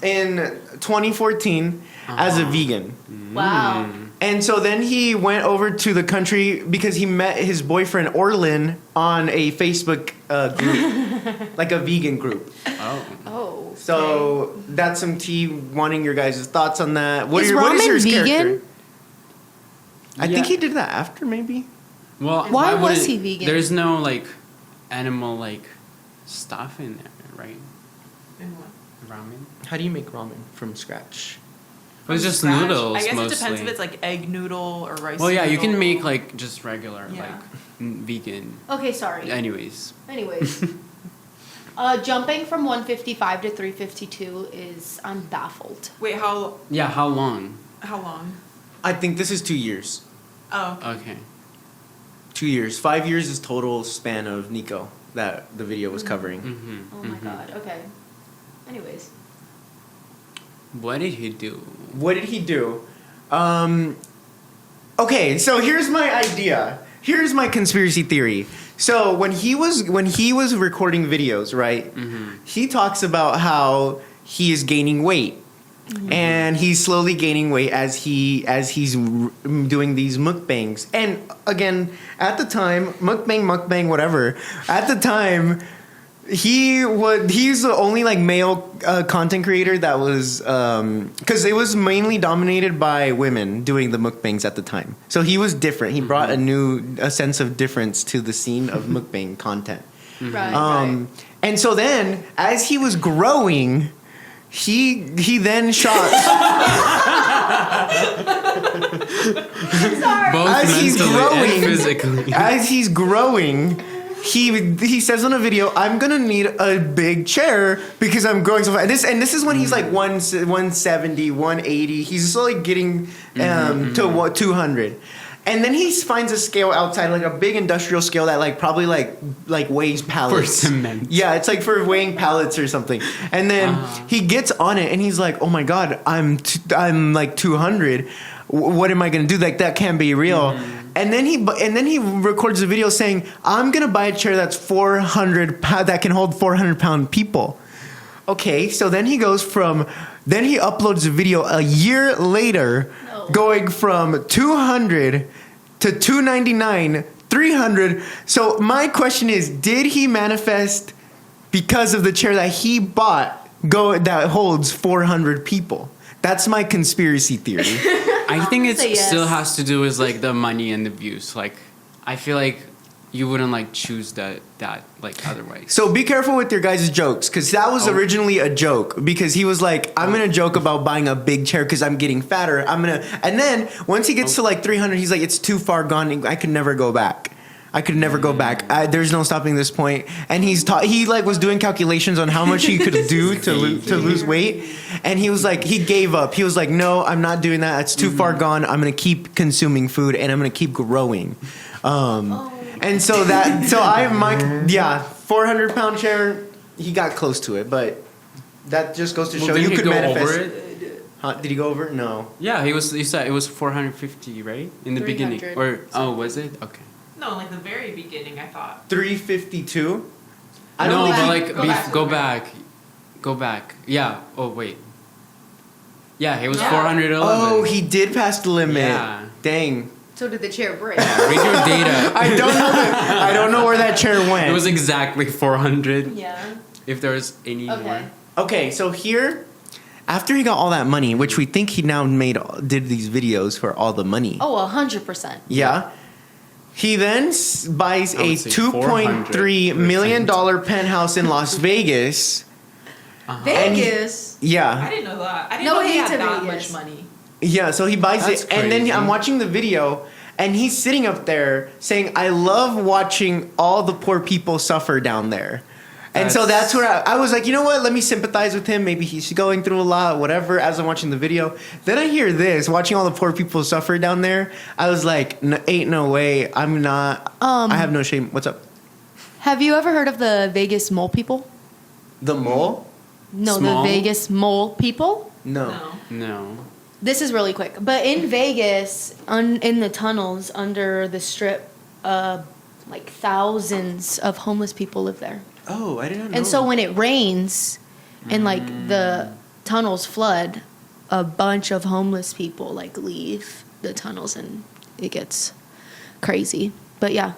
in 2014 as a vegan. Wow. And so then he went over to the country because he met his boyfriend Orlin on a Facebook group, like a vegan group. Oh. Oh. So that's some tea. Wanting your guys' thoughts on that. What Is what is ramen your vegan? character? I think Yeah. he did that after, maybe. Well, Why was wouldn't- he vegan? There's no like animal like stuff in there, right? And what? Ramen. How do you make ramen from scratch? It was just Scratch? noodles. I guess mostly. it depends if it's like egg noodle or rice. Well, yeah, you can noodle. make like just regular Yeah. like vegan. Okay, sorry. Anyways, Anyways. Jumping from 155 to 352 is, I'm baffled. Wait, how yeah. How long? long? I think this is 2 years. Oh, Okay. 2 years. 5 years is total span of Nico that the video was covering. Mm-hmm. Oh my god. Okay. Anyways. What did he do? What did he do? Okay, so here's my idea. Here's my conspiracy theory. So when he was recording videos, right? He talks about how he is gaining weight. And he's slowly gaining weight as he's doing these mukbangs. And again, at the time, mukbang, whatever. At the time, he's the only like male content creator that was because it was mainly dominated by women doing the mukbangs at the time. So he was different. He brought a sense of difference to the scene of mukbang content. Right. And so then, as he was growing, he then shot. Both As he's mentally growing- and physically. As he's growing, he says on a video, I'm gonna need a big chair because I'm growing so fast. This is when he's like 170, 180. He's slowly getting to 200. And then he finds a scale outside, like a big industrial scale that like probably like weighs pallets. For cement. Yeah, it's like for weighing pallets or something. And then he gets on it and he's like, "Oh my god, I'm like 200. What am I gonna do? Like that can't be real." And then he records a video saying, "I'm gonna buy a chair that's 400 that can hold 400-pound people." Okay, so then he uploads a video a year later, going from 200 to 299, 300. So my question is, did he manifest because of the chair that he bought that holds 400 people? That's my conspiracy theory. I think it say yes. still has to do with like the money and the views. Like, I feel like you wouldn't like choose that like otherwise. So be careful with your guys' jokes, because that was originally a joke. Because he was like, I'm gonna joke about buying a big chair because I'm getting fatter. And then once he gets to like 300, he's like, it's too far gone. I could never go back. Go back. There's no stopping this point. And he like was doing calculations on how much he could do to lose weight. And he was like, he gave up. He was like, no, I'm not doing that. It's too far gone. I'm gonna keep consuming food and I'm gonna keep growing. And so 400-pound chair, he got close to it, but that just goes to show you could manifest. Over it? Huh? Did he go over it? No. Yeah, you said it was 450, right? In the beginning. 300. Was it? Okay. No, like the very beginning, I thought. 352. Go back. Yeah. Oh wait. Yeah, it was 411. Oh, he did pass the limit. Yeah. Dang. So did the chair break? Read your data. I don't know where that chair went. It was exactly 400. Yeah. If there's any more. Okay, so here, after he got all that money, which we think he now did these videos for all the money. Oh, 100%. Yeah. He then buys I a would say $2.3 million penthouse in Las Vegas. Vegas. Yeah. I didn't know that. I didn't No know he hate had to that Vegas. much money. Yeah, so he buys That's it, and then crazy. I'm watching the video, and he's sitting up there saying, "I love watching all the poor people suffer down there." And so that's where I was like, you know what? Let me sympathize with him. Maybe he's going through a lot, whatever, as I'm watching the video. Then I hear this, watching all the poor people suffer down there. I was like, ain't no way. I'm not. I have no shame. What's up? Have you ever heard of the Vegas mole people? The mole? No, Small? the Vegas mole people. No. No. This is really quick, but in Vegas, in the tunnels under the strip, like thousands of homeless people live there. Oh, I didn't know. And so when it rains and like the tunnels flood, a bunch of homeless people like leave the tunnels and it gets crazy. But yeah,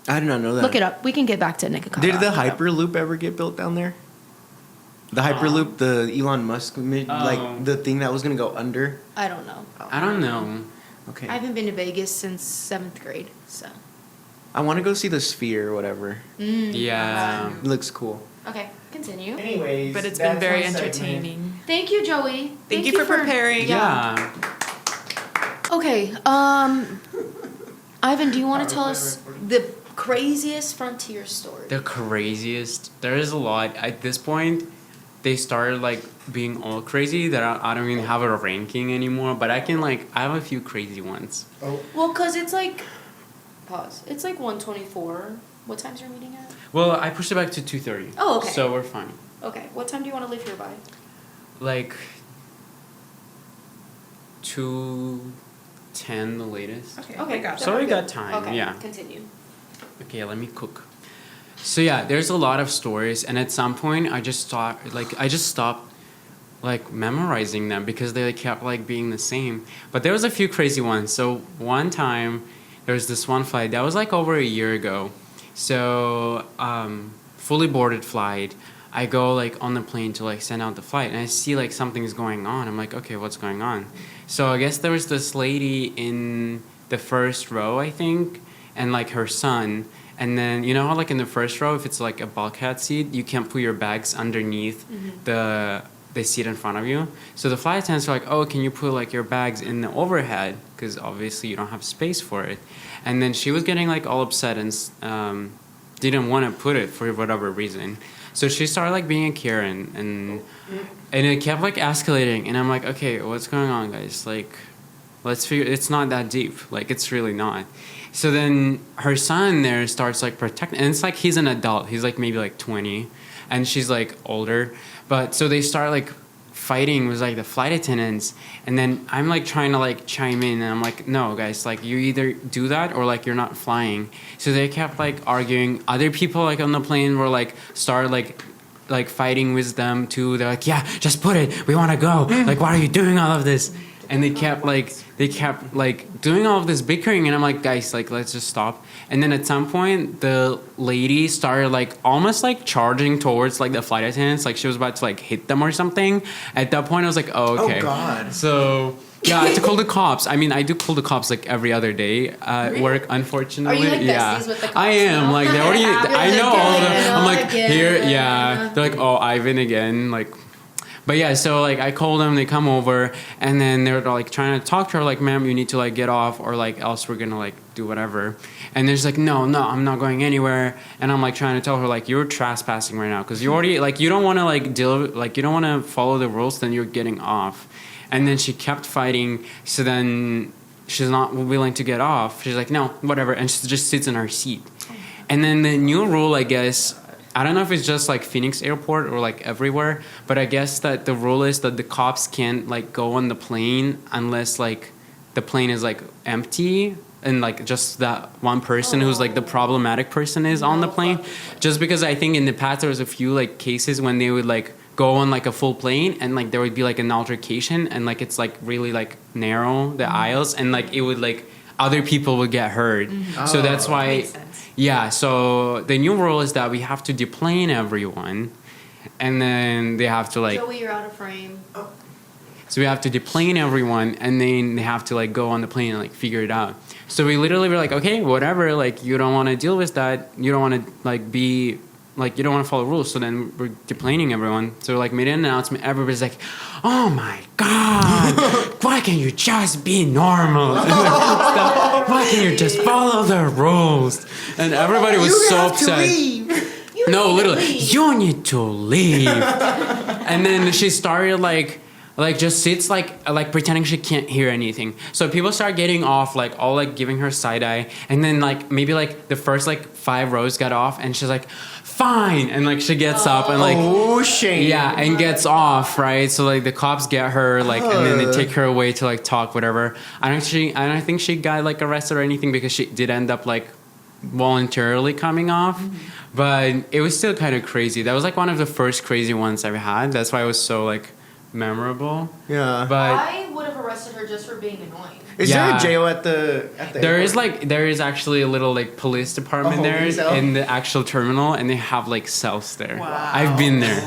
I did not know that. look it up. We can get back to Nikocado. Did the Hyperloop ever get built down there? The Hyperloop, the Elon Musk, like the thing that was going to go under? I don't know. I don't know. Okay. I haven't been to Vegas since 7th grade, so. I want to go see the Sphere or whatever. Yeah. It looks cool. Okay, continue. Anyways, But it's been that's very my segment. entertaining. Thank you, Joey. Thank you for preparing. Yeah. Okay, Ivan, do you want to tell us the craziest frontier story? The craziest. There is a lot. At this point, they started like being all crazy that I don't even have a ranking anymore. But I have a few crazy ones. Well, because it's like, pause. It's like 1:24. What time's your meeting at? Well, I pushed it back to 2:30. Oh, okay. So we're fine. Okay, what time do you want to leave here by? Like 2:10 the latest. Okay, gotcha. So we got time. Okay, Yeah. continue. Okay, let me cook. So yeah, there's a lot of stories, and at some point, I just stopped like memorizing them because they like, kept like being the same. But there was a few crazy ones. So one time, there was this one flight that was like over a year ago. So fully boarded flight. I go like on the plane to like send out the flight, and I see like something's going on. I'm like, okay, what's going on? So I guess there was this lady in the first row, I think, and like her son. And then you know how like in the first row, if it's like a bulkhead seat, you can't put your bags underneath the seat in front of you. So the flight attendants are like, oh, can you put like your bags in the overhead? Because obviously you don't have space for it. And then she was getting like all upset and didn't want to put it for whatever reason. So she started like being a Karen, and it kept like escalating. And I'm like, okay, what's going on, guys? Like, let's figure. It's not that deep. Like, it's really not. So then her son there starts like protecting, and it's like he's an adult. He's like maybe like 20, and she's like older. But so they start like fighting with like the flight attendants, and then I'm like trying to like chime in, and I'm like, no guys, like you either do that or like you're not flying. So they kept like arguing. Other people like on the plane were like started like fighting with them too. They're like, yeah, just put it, we want to go, like why are you doing all of this? And they kept like doing all of this bickering, and I'm like, guys, like let's just stop. And then at some point the lady started like almost like charging towards like the flight attendants, like she was about to like hit them or something. At that point I was like, oh, okay. Oh God. So yeah, I had to call the cops. I mean, I do call the cops like every other day at work, unfortunately. Are you like yeah. besties with the cops I am. now? Like they already I know all of them. I'm like, Again. here, yeah. They're like, oh, Ivan again, like. But yeah, so like I called them, they come over, and then they're like trying to talk to her, like, ma'am, you need to like get off, or like else we're gonna like do whatever. And they're just like, no, I'm not going anywhere. And I'm like trying to tell her like, you're trespassing right now, because you already like you don't want to like you don't want to follow the rules, then you're getting off. And then she kept fighting. So then she's not willing to get off. She's like, no, whatever, and she just sits in her seat. And then the new rule, I guess. I don't know if it's just like Phoenix Airport or like everywhere, but I guess that the rule is that the cops can't like go on the plane unless like the plane is like empty and like just that one person who's like the problematic person is on the plane. Just because I think in the past there was a few like cases when they would like go on like a full plane and like there would be like an altercation and like it's like really like narrow the aisles and like it would like other people would get hurt. So that's why. Makes sense. Yeah, so the new rule is that we have to deplane everyone, and then they have to like. Joey, you're out of frame. So we have to deplane everyone, and then they have to like go on the plane and like figure it out. So we literally were like, okay, whatever. Like you don't want to deal with that. You don't want to like be like you don't want to follow rules. So then we're deplaning everyone. So like made an announcement. Everybody's like, oh my god, why can't you just be normal? Why can't you just follow the rules? And everybody was so upset. No, literally, you need to leave. And then she started like just sits like pretending she can't hear anything. So people start getting off, like all like giving her side eye, and then like maybe like the first like 5 rows got off, and she's like, fine, and like she gets up and like shame. yeah, and gets off, right? So like the cops get her like and then they take her away to like talk whatever. I don't think she got like arrested or anything because she did end up like voluntarily coming off. But it was still kind of crazy. That was like one of the first crazy ones I've had. That's why it was so like memorable. Yeah. But I would have arrested her just for being annoying. Is Yeah. there a jail at the there is actually a little like police department there cell? in the actual terminal, and they have like cells there. Wow. I've been there.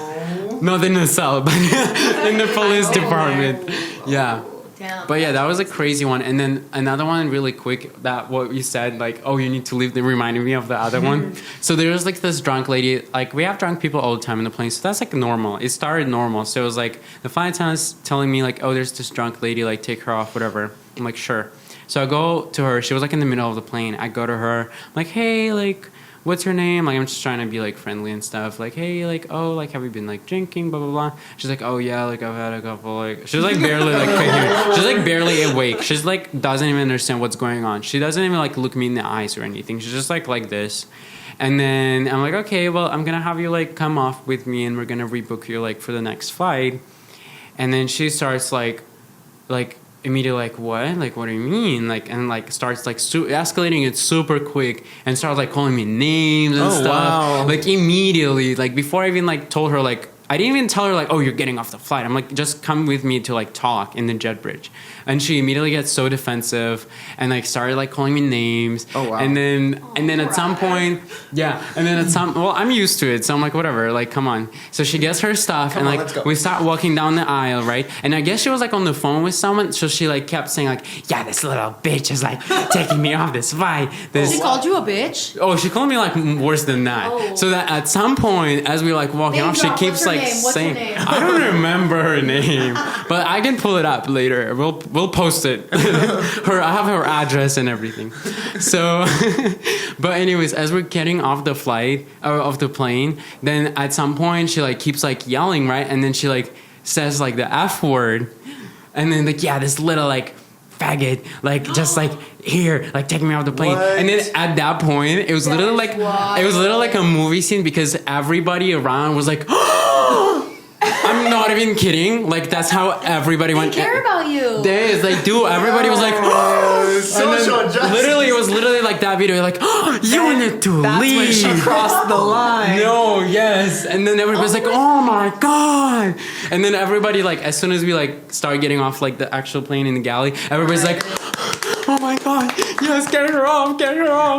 Not in the cell, but in the police department. Yeah. Damn. But yeah, that was a crazy one. And then another one really quick, that what you said, like, oh, you need to leave, they reminded me of the other one. So there was like this drunk lady, like we have drunk people all the time in the plane, so that's like normal. It started normal. So it was like the flight attendant's telling me like, oh, there's this drunk lady, like take her off, whatever. I'm like, sure. So I go to her, she was like in the middle of the plane. I go to her, I'm like, hey, like, what's your name? Like, I'm just trying to be like friendly and stuff. Like, hey, like, oh, like, have you been like drinking? Blah blah blah. She's like, oh yeah, like I've had a couple. Like, she's like barely like she's like barely awake. She's like doesn't even understand what's going on. She doesn't even like look me in the eyes or anything. She's just like this. And then I'm like, okay, well, I'm gonna have you like come off with me, and we're gonna rebook you like for the next flight. And then she starts like immediately like, what? Like, what do you mean? Like, and like starts like escalating it super quick and starts like calling me names and stuff. Wow. Like immediately, like before I even like told her, like I didn't even tell her like, oh, you're getting off the flight. I'm like, just come with me to like talk in the jet bridge. And she immediately gets so defensive and like started like calling me names. Oh, wow. And then at some point, well, I'm used to it, so I'm like, whatever, like come on. So she gets her stuff Come and on, let's go. like we start walking down the aisle, right? And I guess she was like on the phone with someone, so she like kept saying like, yeah, this little bitch is like taking me off this flight. She called you a bitch? Oh, she called me like worse than that. Oh. So that at some point, as we were like walking Name off, she drop, keeps what's her like name? What's her saying, name? I don't remember her name, but I can pull it up later. We'll post it. I have her address and everything. So, but anyways, as we're getting off the flight or off the plane, then at some point she like keeps like yelling, right? And then she like says like the F word, and then like this little like faggot, like just like here, like take me off the plane. What? And then at that point, it was literally like a movie scene because everybody around was like, I'm not even kidding. Like that's how everybody went. They care about you. There is like, dude, everybody was like, social justice. literally, it was literally like that video. Like, you need to That's leave. when she crossed the line. No, yes. And then everybody's like, oh my God. And then everybody, like, as soon as we, like, start getting off, like, the actual plane in the galley, everybody's like, oh my God, yes, get her off.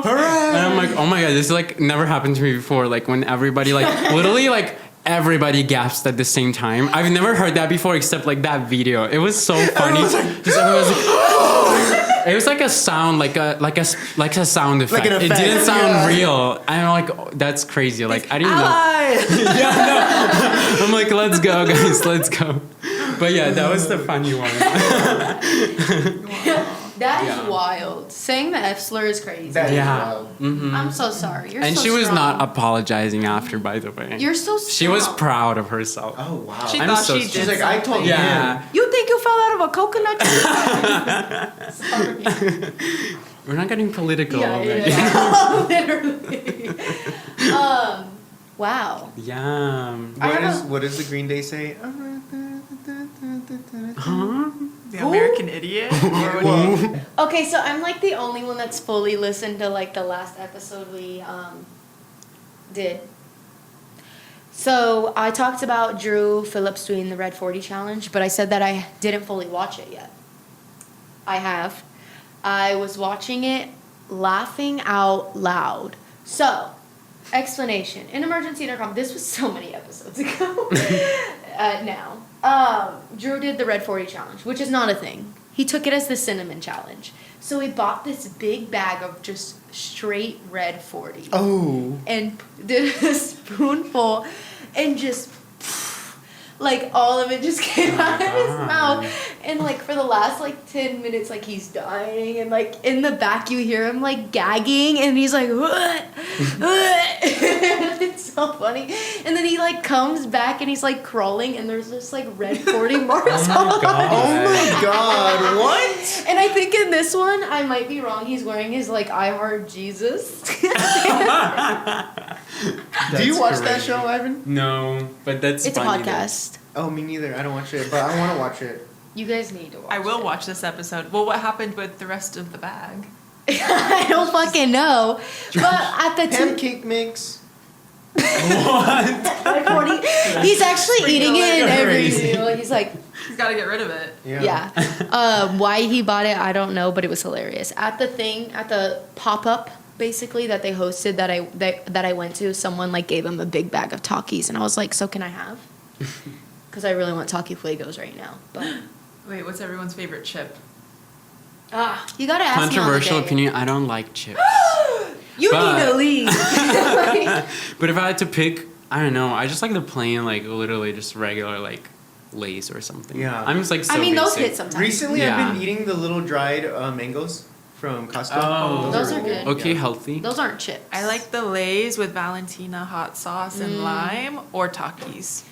Hooray. And I'm like, oh my God, this, like, never happened to me before. Like, when everybody, like, literally, like, everybody gasped at the same time. I've never heard that before except, like, that video. It was so funny. Just everyone was like, it was like a sound, like a sound effect. Like an It effect. didn't sound real. I'm like, oh, that's crazy. Like, I didn't know. Yeah, no. I'm like, let's go, guys, let's go. But yeah, that was the funny one. That is wild. Saying the F slur is crazy. That is Yeah. wild. I'm so sorry. You're And so she was strong. not apologizing after, by the way. You're so strong. She was proud of herself. Oh wow. She I'm thought so she did sorry. She's like, I told him. Yeah. You think you fell out of a coconut tree? Sorry. We're not getting political. Yeah, already. yeah. Literally. Wow. Yeah. What does the Green Day say? The American Idiot. Or what do you- Okay, so I'm like the only one that's fully listened to like the last episode we did. So I talked about Drew Phillips doing the Red 40 challenge, but I said that I didn't fully watch it yet. I have. I was watching it laughing out loud. So, explanation. In Emergency Intercom, this was so many episodes ago now. Drew did the Red 40 challenge, which is not a thing. He took it as the cinnamon challenge. So he bought this big bag of just straight red 40. Oh. And did a spoonful and just like all of it just came out of his mouth. And like for the last like 10 minutes, like he's dying, and like in the back you hear him like gagging, and he's like what? It's so funny. And then he like comes back and he's like crawling, and there's just like red 40 marks Oh my all God. Oh my God. What? And I think in this one, I might be wrong, he's wearing his like I Heart Jesus. Do you watch that crazy. show, Ivan? No, but that's It's a funny though. podcast. Oh, me neither. I don't watch it, but I want to watch it. You guys need to watch I will it. watch this episode. Well, what happened with the rest of the bag? I don't fucking know. But at the Pancake mix. he's actually eating it in every Crazy. meal. He's like, He's got to get rid of it. yeah. Why he bought it, I don't know, but it was hilarious. At the pop-up, basically, that they hosted that I went to, someone like gave him a big bag of Takis, and I was like, so can I have? Because I really want Taki Fuegos right now. But Wait, what's everyone's favorite chip? you gotta ask Controversial me on the day. opinion, I don't like chips. You But- need to leave. But if I had to pick, I don't know. I just like the plain, like literally just regular, like Lay's or something. Yeah. I'm just like so I mean, those basic. hit sometimes. Recently, Yeah. I've been eating the little dried mangoes from Costco. Oh. Those are good. Okay, Yeah. healthy. Those aren't chips. I like the Lay's with Valentina hot sauce and lime, or Takis.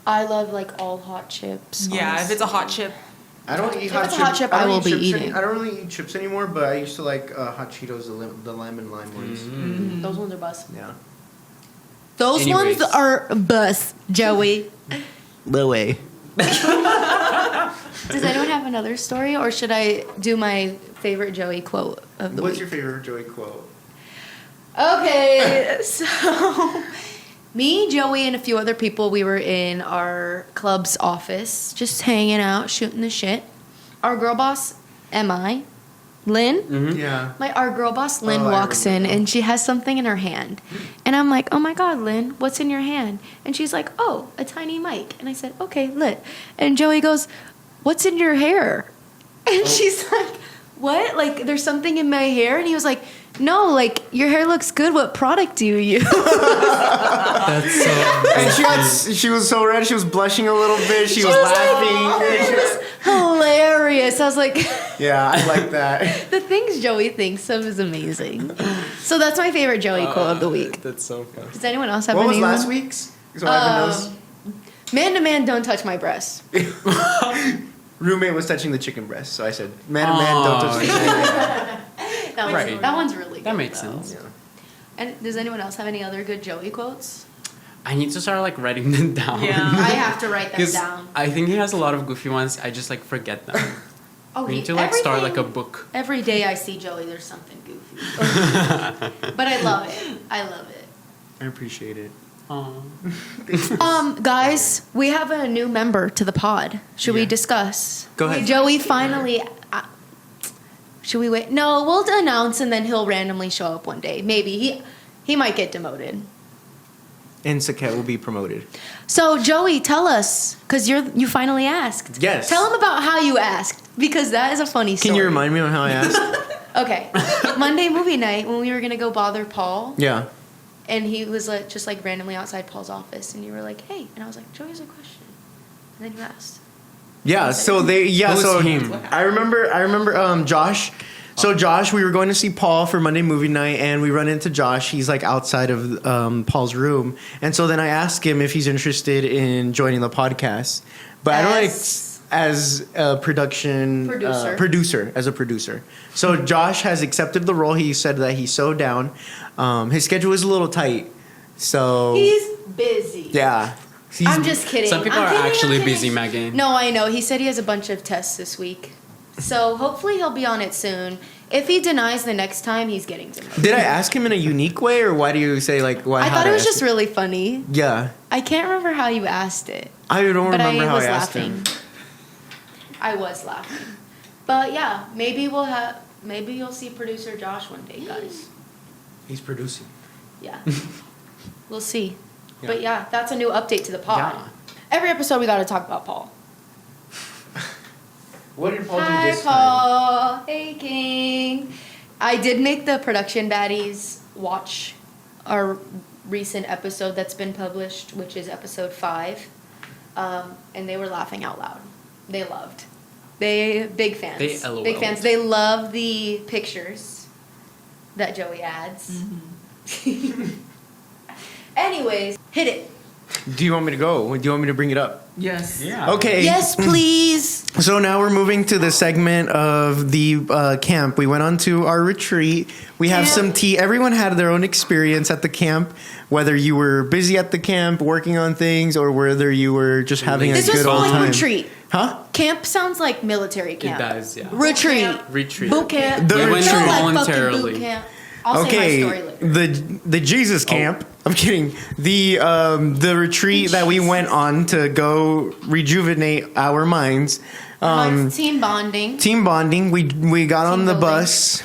I love like all hot chips. Yeah, if it's a hot chip, I don't eat If hot it's a chips. hot chip, don't I will eat be chips eating. I don't really eat chips anymore, but I used to like hot Cheetos, the lemon lime ones. Those ones are bust. Yeah. Those Anyways. ones are bust, Joey. No way. Does anyone have another story, or should I do my favorite Joey quote of the What's week? your favorite Joey quote? Okay, so me, Joey, and a few other people, we were in our club's office, just hanging out, shooting the shit. Our girl boss, Lynn, Yeah. our girl boss Lynn Oh, I walks in, remember. and she has something in her hand, and I'm like, oh my God, Lynn, what's in your hand? And she's like, oh, a tiny mic. And I said, okay, lit. And Joey goes, what's in your hair? And she's like, what? Like, there's something in my hair? And he was like, no, like, your hair looks good. What product do you use? That's so. And she was so red. She was blushing a little bit. She was laughing. It was hilarious. I was like, Yeah, I like that. the things Joey thinks of is amazing. So that's my favorite Joey quote of the week. That's so funny. Does anyone else have What was any? last week's? So Ivan knows. Man to man, don't touch my breasts. Roommate was touching the chicken breast, so I said, "Man, to man, don't touch the chicken breast." Right. That one's really good. That makes though. sense. And does anyone else have any other good Joey quotes? I need to start like writing them down. I have to write them 'Cause down. I think he has a lot of goofy ones. I just like forget them. Oh, We need to like start like a book. Every day I see Joey, there's something goofy. But I love it. I love it. I appreciate it. Aw. Guys, we have a new member to the pod. Should we Yeah. discuss? Go ahead. Joey finally. Should we wait? No, we'll announce and then he'll randomly show up one day. Maybe he might get demoted. And Saket will be promoted. So Joey, tell us, because you finally asked. Yes. Tell him about how you asked, because that is a funny story. Can you remind me of how I asked? Okay, Monday movie night when we were gonna go bother Paul, Yeah. and he was like just like randomly outside Paul's office, and you were like, "Hey," and I was like, "Joey has a question," and then you asked. Yeah, so Who's so him? I remember Josh. So Josh, we were going to see Paul for Monday movie night, and we run into Josh. He's like outside of Paul's room, and so then I asked him if he's interested in joining the podcast. But I don't like as a producer. So Josh has accepted the role. He said that he's so down. His schedule is a little tight, so He's busy. yeah. I'm just kidding. Some people I'm are kidding, I'm actually kidding. busy, Megan. No, I know. He said he has a bunch of tests this week. So hopefully he'll be on it soon. If he denies the next time, he's getting demoted. Did I ask him in a unique way, or why do you say like why? I how thought did it was ask just really funny. Yeah, I can't remember how you asked it, I don't but remember I how was I asked laughing. him. I was laughing. But yeah, maybe you'll see producer Josh one day, guys. He's producing. Yeah. We'll see. Yeah. But yeah, that's a new update to the pod. Yeah. Every episode we got to talk about Paul. What did Paul do Hi, this time? Paul. Hey, King. I did make the production baddies watch our recent episode that's been published, which is episode 5. And they were laughing out loud. They loved. They big fans. They LOL'd. Big fans. They love the pictures that Joey adds. Anyways, hit it. Do you want me to go? Do you want me to bring it up? Yes. Yeah. Okay. Yes, please. So now we're moving to the segment of the camp. We went on to our retreat. We have some tea. Everyone had their own experience at the camp, whether you were busy at the camp working on things or whether you were just having This a was good old like time. retreat. Huh? Camp sounds like military It camp. does, yeah. Retreat. Retreat. Boot camp. The We went retreat. Feel like fucking voluntarily. boot camp. I'll say Okay, my story later. the Jesus camp. I'm kidding. The retreat that we went on to go rejuvenate our minds. Team bonding. Team bonding. We got on the building. bus.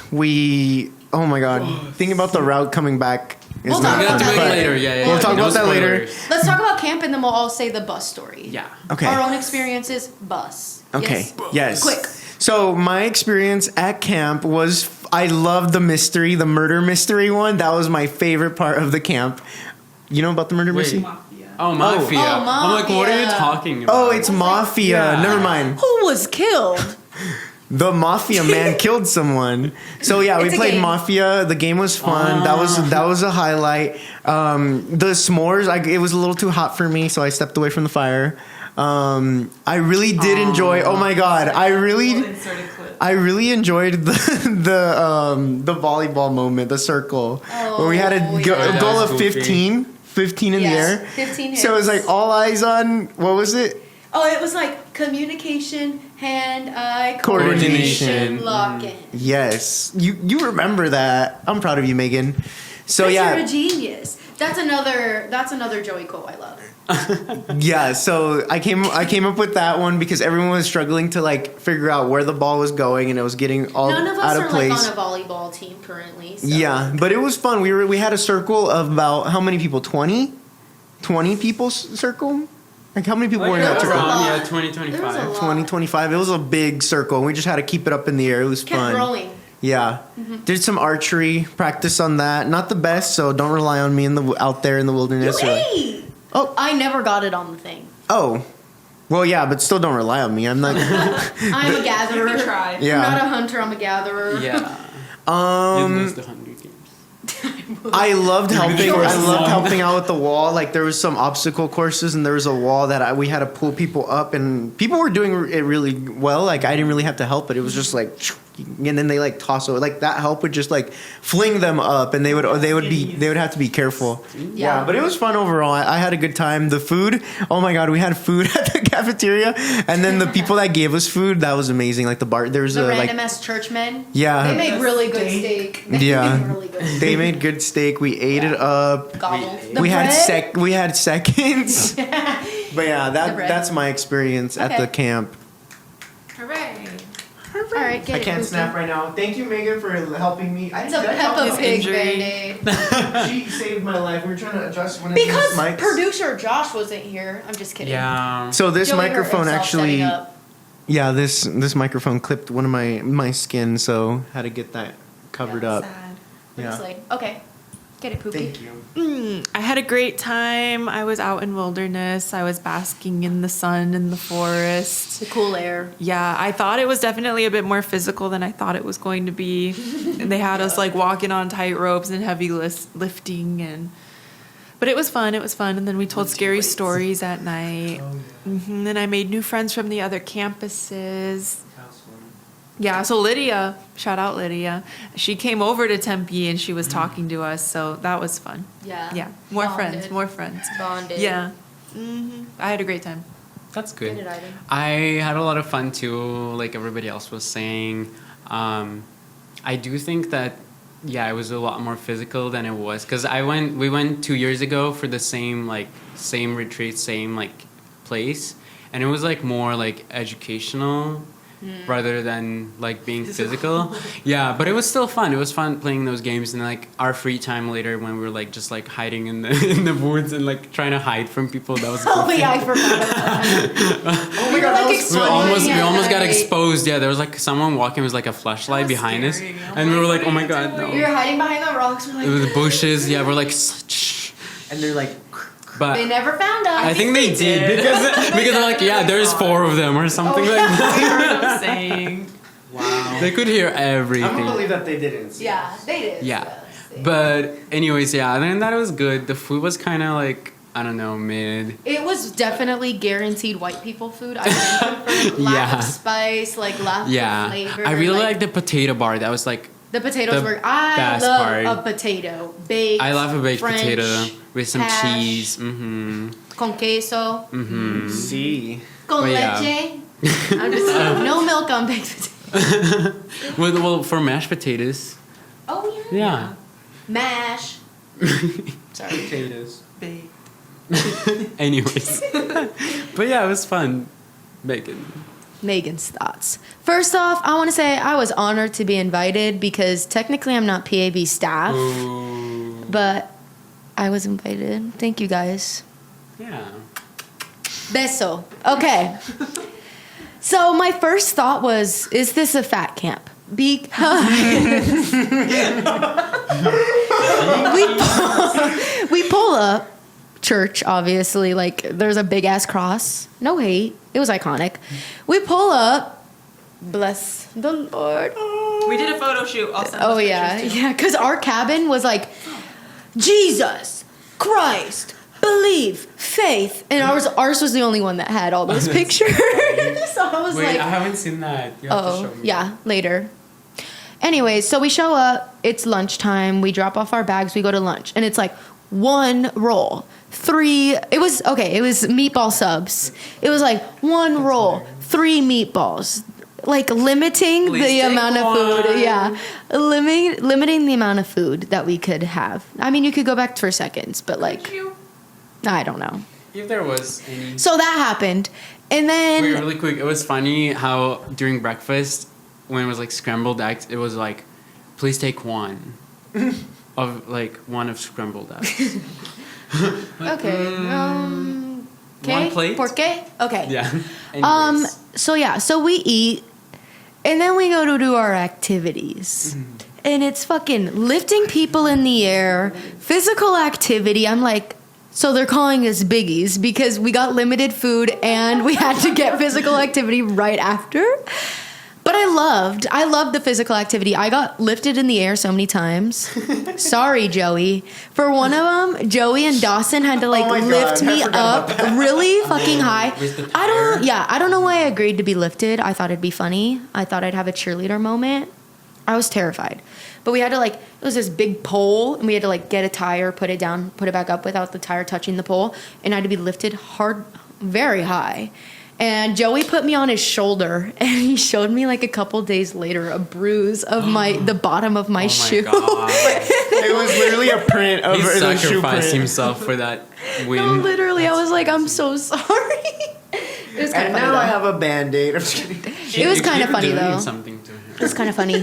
Oh my god. Think about the route coming back. Is We'll not talk We about have to fun, do it that but- later. Yeah. We'll talk No about that later. spoilers. Let's talk about camp and then we'll all say the bus story. Yeah. Okay. Our own experiences, bus. Okay. Yes. Quick. So my experience at camp was I loved the mystery, the murder mystery one. That was my favorite part of the camp. You know about the murder mystery? Oh, Mafia. Oh, I'm like, what are you Mafia. talking about? Oh, it's Mafia. Yeah. Never mind. Who was killed? The Mafia man killed someone. So yeah, we It's a played game. Mafia. The game was fun. That was a highlight. The s'mores, it was a little too hot for me, so I stepped away from the fire. I really did enjoy. Oh my god, I really enjoyed the volleyball moment, the circle, where we had a Oh, goal That was of goofy. 15 in the air. 15 hits. So it was like all eyes on. What was it? Oh, it was like communication, hand-eye Coordination. coordination, lock-in. Yes, you remember that. I'm proud of you, Megan. So You're yeah, a genius. That's another Joey quote I love. yeah. So I came up with that one because everyone was struggling to like figure out where the ball was going, and it was getting all None of us out are of place. like on a volleyball team currently. So. Yeah, but it was fun. We had a circle of about how many people? 20 people circle. Like how many people were in that was a circle? lot. Yeah, There was a 2025. lot. 2025. It was a big circle. And we just had to keep it up in the air. It was Kept fun. growing. Yeah. Did some archery practice on that. Not the best, so don't rely on me out there in the wilderness. Hey! Oh. I never got it on the thing. Oh. Well, yeah, but still don't rely on me. I'm not. I'm a gatherer. You can try. Yeah. I'm not a hunter. I'm a gatherer. Yeah. You missed the Hunger Games. I loved helping. Sure. I loved helping out with the wall. Like there was some obstacle courses, and there was a wall that we had to pull people up, and people were doing it really well. Like I didn't really have to help, but it was just like, and then they like toss over. Like that help would just like fling them up, and they would have to be careful. Yeah, but it was fun overall. I had a good time. The food, oh my god, we had food at the cafeteria, and then the people that gave us food, that was amazing. Like the bar, there was The a random like. ass churchmen. Yeah. They make really good steak. They Yeah. make really good steak. They made good steak. We ate it up. Gobbles. We had seconds. But yeah, The bread. that's my experience at Okay. the camp. Hooray. All right, get I it, can't Pookie. snap right now. Thank you, Megan, for helping me. It's a Peppa Pig injury. Band-Aid. She saved my life. We were trying to adjust one of these Because mics. producer Josh wasn't here. I'm just kidding. Yeah. So this Joey hurt microphone himself actually, setting up. yeah, this microphone clipped one of my skin, so had to get that covered up. Sad. Yeah. It's like, okay, get it, Poopy. Thank you. I had a great time. I was out in wilderness. I was basking in the sun in the forest. The cool air. Yeah, I thought it was definitely a bit more physical than I thought it was going to be. And they had us like walking on tight ropes and heavy lifting but it was fun. It was fun. And then we told scary stories at night. And I made new friends from the other campuses. Yeah, so Lydia, shout out Lydia. She came over to Tempe and she was talking to us, so that was fun. Yeah. Yeah, more Bonded. friends, more friends. Bonded. Yeah. I had a great time. That's Get good. it, Ivan. I had a lot of fun too, like everybody else was saying. I do think that, yeah, it was a lot more physical than it was. Because we went 2 years ago for the same retreat, same like place. And it was like more like educational rather than like being physical. Yeah, but it was still fun. It was fun playing those games, and like our free time later when we were like just like hiding in the in the woods and like trying to hide from people. That was Oh cool. yeah, I forgot about that. Oh my god, that was We almost got exposed. Yeah, there was like someone walking with like a flashlight behind us, scary. Oh and we my were like, God, "Oh my what are god, you no!" We were hiding behind the rocks. We're like, It was the bushes. Yeah, we're like, shh. And they're like, But they never found us. I think they did because they're like, yeah, there's 4 of them or something like that. I heard them saying. Wow. They could hear I'm everything. gonna believe that they didn't. Yeah, they did. Yeah. But anyways, yeah, other than that, it was good. The food was kind of like, I don't know, mid. It was definitely guaranteed white people food. I didn't for lack Yeah. of spice, like lack Yeah. of flavor. I really like the potato bar. That was like, the potatoes the were. I best love part. a potato baked. I love a baked French, potato with some hash, cheese. Mm-hmm. con queso, See. con Oh, yeah. leche. I'm just kidding. No milk on baked potatoes. Well, for mashed potatoes. Oh yeah. Yeah. Mash. Sorry, potatoes. Anyways. But yeah, it was fun. Bacon. Megan's thoughts. First off, I want to say I was honored to be invited because technically I'm not PAB staff, but I was invited. Thank you guys. Yeah. Beso. Okay. So my first thought was, is this a fat camp? Because we pull up church, obviously, like there's a big ass cross. No hate. It was iconic. We pull up. Bless the Lord. We did a photo shoot. I'll send Oh those yeah, pictures, too. yeah. Because our cabin was like Jesus Christ, believe, faith, and ours was the only one that had all those pictures. So I was Wait, like, I haven't seen that. You have to show me. yeah, later. Anyways, so we show up. It's lunchtime. We drop off our bags. We go to lunch, and it's like 1 roll, 3. It was meatball subs. It was like 1 roll, 3 meatballs. Like limiting Please the take amount of one. food. Yeah, limiting the amount of food that we could have. I mean, you could go back for seconds, but like, I don't know. If there was any. So that happened, and then Wait, really quick. It was funny how during breakfast, when it was like scrambled eggs, it was like, please take 1 of like 1 of scrambled eggs. okay, 1 okay. plate? ¿Por qué? Okay. Yeah. So we eat, and then we go to do our activities. And it's fucking lifting people in the air, physical activity. I'm like, so they're calling us biggies because we got limited food and we had to get physical activity right after. But I loved the physical activity. I got lifted in the air so many times. Sorry, Joey. For one of them, Joey and Dawson had to Oh my lift God, I me forgot up about really fucking high. With the I don't know why I agreed to be lifted. I thought it'd be funny. I thought I'd have a cheerleader moment. I was terrified. But we had to it was this big pole, and we had to get a tire, put it down, put it back up without the tire touching the pole, and I had to be lifted hard, very high. And Joey put me on his shoulder, and he showed me a couple days later a bruise of the bottom of my shoe. God. It was literally a print of He the shoe print. sacrificed himself for that win. No, literally, I was like, I'm so sorry. It was kind And of funny. now I though. have a Band-Aid. I'm just kidding. It was kind of You were funny doing though. Something to him. It was kind of funny.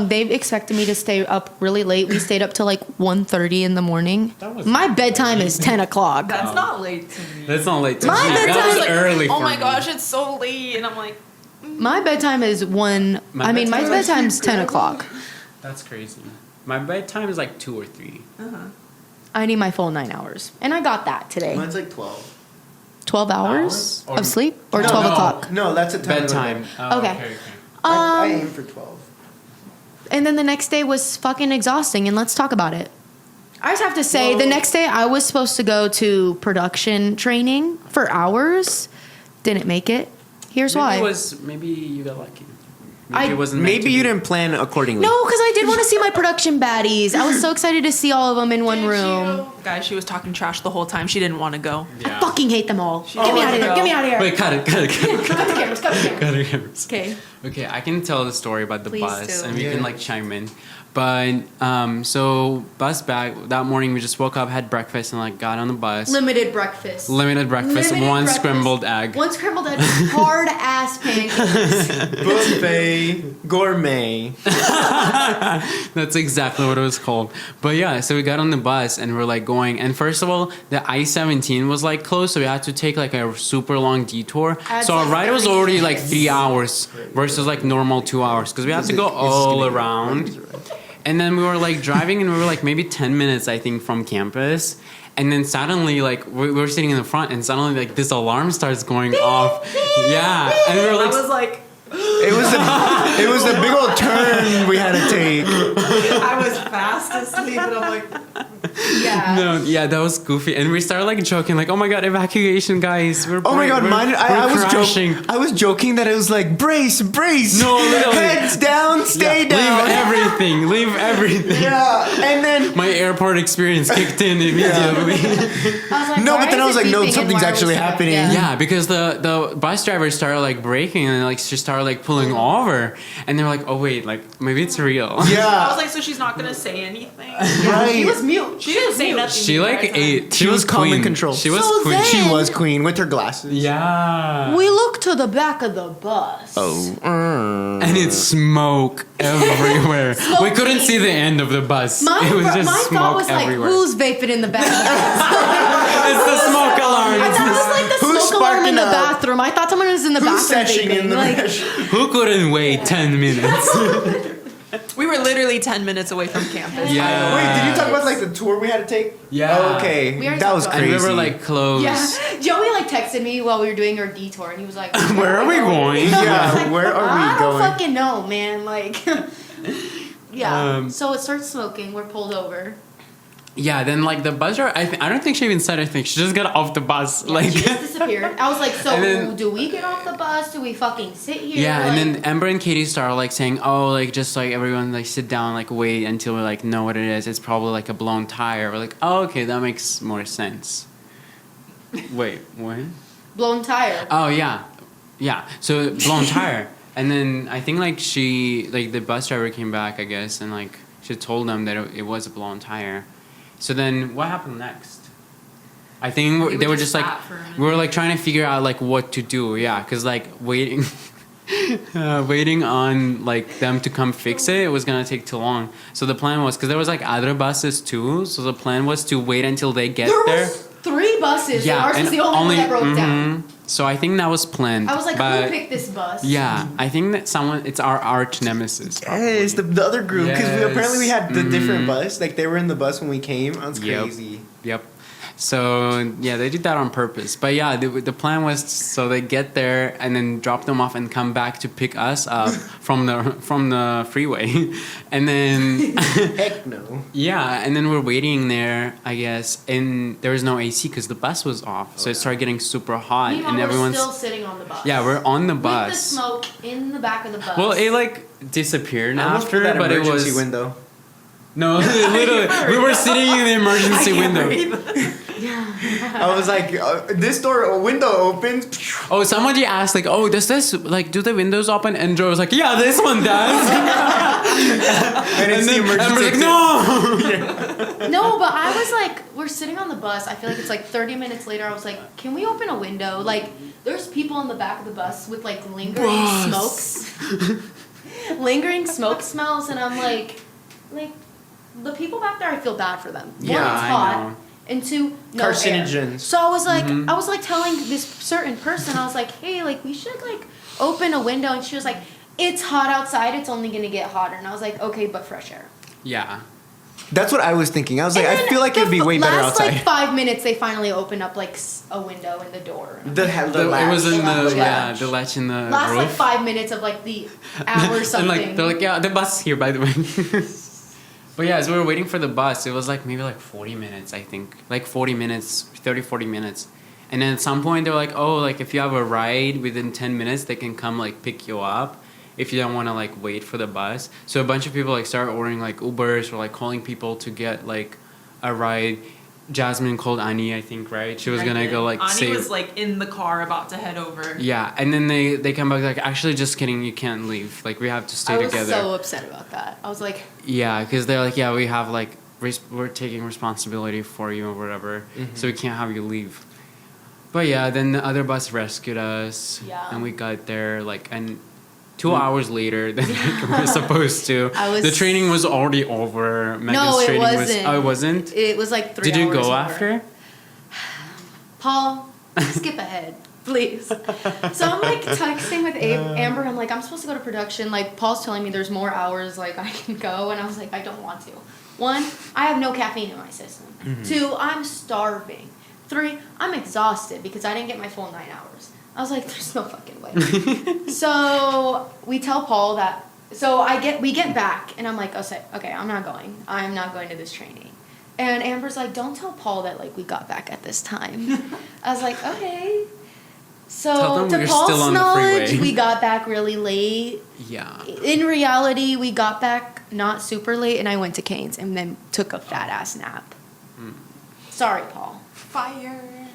They expected me to stay up really late. We stayed up till 1:30 in the morning. That was My bedtime is 10 o'clock. That's not late to me. That's not late. To My me. bedtime That was is early. Oh for my me. gosh, it's so late, and I'm like, My bedtime is 1. My My bedtime is bedtime's 10 o'clock. That's crazy. My bedtime is 2 or 3. I need my full 9 hours. And I got that today. Mine's 12. 12 hours Hours? of sleep? Or No, 12 no. o'clock? No, that's a time. Bedtime. Okay. I aim for 12. And then the next day was fucking exhausting, and let's talk about it. I just have to say, the next day I was supposed to go to production training for hours. Didn't make it. Here's why. Maybe you got lucky. Maybe it wasn't. meant Maybe to you be. didn't plan accordingly. No, because I did want to see my production baddies. I was so excited to see all of them in one room. guys, she was talking trash the whole time. She didn't want to go. Yeah. I fucking hate them all. She Get me didn't out of wanna here. go. Get me out of here. Wait, cut it. Cut the cameras. Cut the cameras. Cut it. Cameras. Okay. Okay, I can tell the story about the Please bus, do. and we Yeah. can chime in. But so bus back that morning, we just woke up, had breakfast, and got on the bus. Limited breakfast. Limited breakfast, Limited one breakfast. scrambled egg. One scrambled egg. Hard ass pancakes. Buffet gourmet. That's exactly what it was called. But yeah, so we got on the bus and we're going. And first of all, the I-17 was closed, so we had to take a super long detour. Adds, So our ride was 30 already minutes. 3 hours versus normal 2 hours because we had to go all around. And then we were driving, and we were maybe 10 minutes, I think, from campus. And then suddenly, we were sitting in the front, and suddenly, this alarm starts going off. Yeah, and we were I was like, It was a big old turn we had to take. I was fast asleep, and I'm like, Yeah. no, yeah, that was goofy. And we started joking, oh my god, evacuation, guys. Oh my god, mine! I was crashing. joking. I was joking that it was brace. No, literally. Heads down, stay down. Leave everything. Yeah, and then My airport experience kicked in immediately. I was like, No, why but then is I was it like, no, beeping and something's why are we actually so- happening. Yeah, because the bus driver started braking and she started pulling over, and they were oh wait, maybe it's real. I was yeah, like, so she's not gonna say anything. right. She was mute. She didn't say nothing. She the entire time. ate. She was calm queen. and control. She was So queen. then- She was queen with her glasses. Yeah. We looked to the back of the bus. Oh. And it's smoke everywhere. We couldn't see the end of the bus. My, it was my just thought smoke was everywhere. who's vaping in the back? It's the smoke alarm. I thought it was the Who's smoke alarm in sparking the up? bathroom. I thought someone was in the Who's bathroom seshing vaping. in the mesh? Who couldn't wait 10 minutes? We were literally 10 minutes away from campus. Yeah. Wait, did you talk about the tour we had to take? Yeah. Oh, okay, We already that was talked And crazy. we were close. Yeah. Joey texted me while we were doing our detour, and he was like, Where are we going? Yeah, where are I we don't going? fucking know, man. Yeah. Um, So it starts smoking. We're pulled over. Yeah, then the bus driver, I don't think she even said anything. She just got off the bus. Yeah, she just disappeared. I was like, so And then- do we get off the bus? Do we fucking sit here? Yeah, and then Amber and Katie started saying, "Oh, just everyone sit down, wait until we know what it is. It's probably a blown tire." We're "Oh, okay, that makes more sense." Wait, what? blown tire. Oh yeah. So blown tire, and then I think she the bus driver came back, I guess, and she told them that it was a blown tire. So then what happened next? I think they were just sat for a minute. we were trying to figure out what to do. Yeah, because waiting. Waiting on them to come fix it was gonna take too long. So the plan was because there was other buses too. So the plan was to wait until they get There there. was 3 buses. Yeah, and ours was and the only one that broke down. So I think that was planned. I was like, but who picked this bus? yeah, I think that it's our arch nemesis. Probably. Yes, the other group, because Yes. apparently we had the different bus. Like, they were in the bus when we came. That's crazy. Yep. So yeah, they did that on purpose. But yeah, the plan was so they get there and then drop them off and come back to pick us up from the freeway, and then Heck no. yeah, and then we're waiting there, I guess, and there was no AC because the bus was off, so it started getting super hot, Meanwhile, and we're everyone's still sitting on the bus. yeah, we're on the With the bus. smoke in the back of the bus. Well, it like disappeared I almost after, put that but it emergency was window. no, literally, we were sitting in the emergency window. I was like, this window opens. Oh, somebody asked like, "Oh, does this like do the windows open?" And Joe was like, "Yeah, this one does." And it's the and we're emergency like, exit. "No." No, but I was like, we're sitting on the bus. I feel like it's like 30 minutes later. I was like, can we open a window? Like, there's people in the back of the bus with like lingering smokes, lingering smoke smells, and I'm like, the people back there, I feel bad for them. One, Yeah, it's I hot, know. and two, no Carcinogens. air. So I was like, telling this certain person, I was like, hey, like we should like open a window, and she was like, it's hot outside. It's only gonna get hotter, and I was like, okay, but fresh air. Yeah. That's what I was thinking. I was like, And I then feel like it would be way better last outside. like 5 minutes, they finally opened up like a window in the door. The It was in latch. the Yeah. the latch in the Last roof. like 5 minutes of like the hour And something. like they're like, yeah, the bus is here, by the way. But yeah, as we were waiting for the bus, it was like maybe like 40 minutes, I think, like 40 minutes, 40 minutes. And then at some point they're like, oh, like if you have a ride within 10 minutes, they can come like pick you up if you don't want to like wait for the bus. So a bunch of people like started ordering like Ubers or like calling people to get like a ride. Jasmine called Ani, I think, right? She was gonna go like Ani save. was like in the car about to head over. Yeah, and then they come back like, actually, just kidding, you can't leave. Like we have to stay I was together. so upset about that. I was like, Yeah, because they're like, yeah, we have like we're taking responsibility for you or whatever, so we can't have you leave. But yeah, then the other bus rescued us, Yeah. and we got there like and 2 hours later than like, we were supposed to. The training was already over. Megan's it training wasn't. Oh, it wasn't. it was like 3 Did you hours go over. after? Paul, skip ahead, please. So I'm like texting with Amber. I'm like, I'm supposed to go to production. Like, Paul's telling me there's more hours like I can go, and I was like, I don't want to. 1, I have no caffeine in my system. 2, I'm starving. 3, I'm exhausted because I didn't get my full 9 hours. I was like, there's no fucking way. So we tell Paul that. So we get back, and I'm like, okay, I'm not going. I'm not going to this training. And Amber's like, don't tell Paul that like we got back at this time. I was like, okay. Tell So them to we're Paul's still on the knowledge, freeway. we got back really late. Yeah. In reality, we got back not super late, and I went to Cane's and then took a fat ass nap. Sorry, Paul. Fire.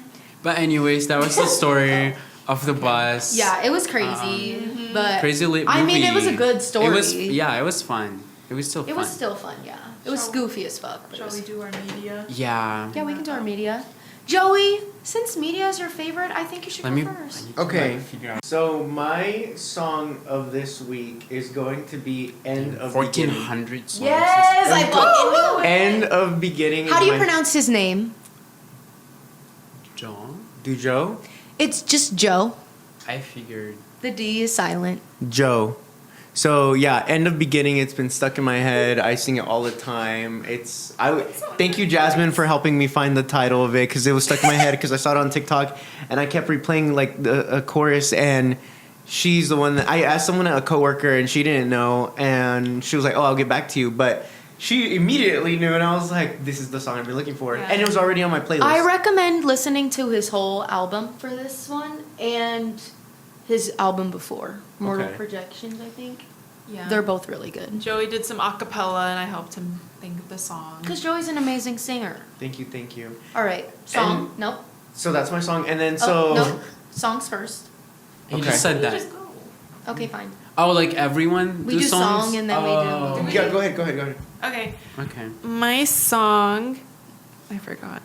But anyways, that was the story of the bus. Yeah, it was crazy, but Crazy lit movie. I mean, it was a good story. It was fun. It was still fun. It was still fun, yeah. It was goofy as fuck. But it Shall was- we do our media? Yeah. Yeah, we can do our media. Joey, since media is your favorite, I think you should Let go me. first. I need to, Okay. like, figure out. So my song of this week is going to be End of Beginning. 1400 songs. Yes, I fucking knew it. End of Beginning. How is do you my- pronounce his name? John? Dujo? It's just Joe. I figured. The D is silent. Joe. So yeah, End of Beginning. It's been stuck in my head. I sing it all the time. Thank you, Jasmine, for helping me find the title of it because it was stuck in my head because I saw it on TikTok and I kept replaying like a chorus and she's the one that I asked someone, a coworker, and she didn't know and she was like, "Oh, I'll get back to you," but she immediately knew and I was like, "This is the song I've been looking for," Yeah. and it was already on my playlist. I recommend listening to his whole album for this one and his album before, Mortal Okay. Projections, I think. Yeah. They're both really good. Joey did some acapella and I helped him think of the song. Because Joey's an amazing singer. Thank you. All right, song. Nope. So that's my song, and then Oh, nope. Songs first. He Okay. just said You that. just go. Okay, fine. Oh, like everyone We do songs? song and then we Oh. do- Yeah, go ahead. Okay. Okay. My song, I forgot.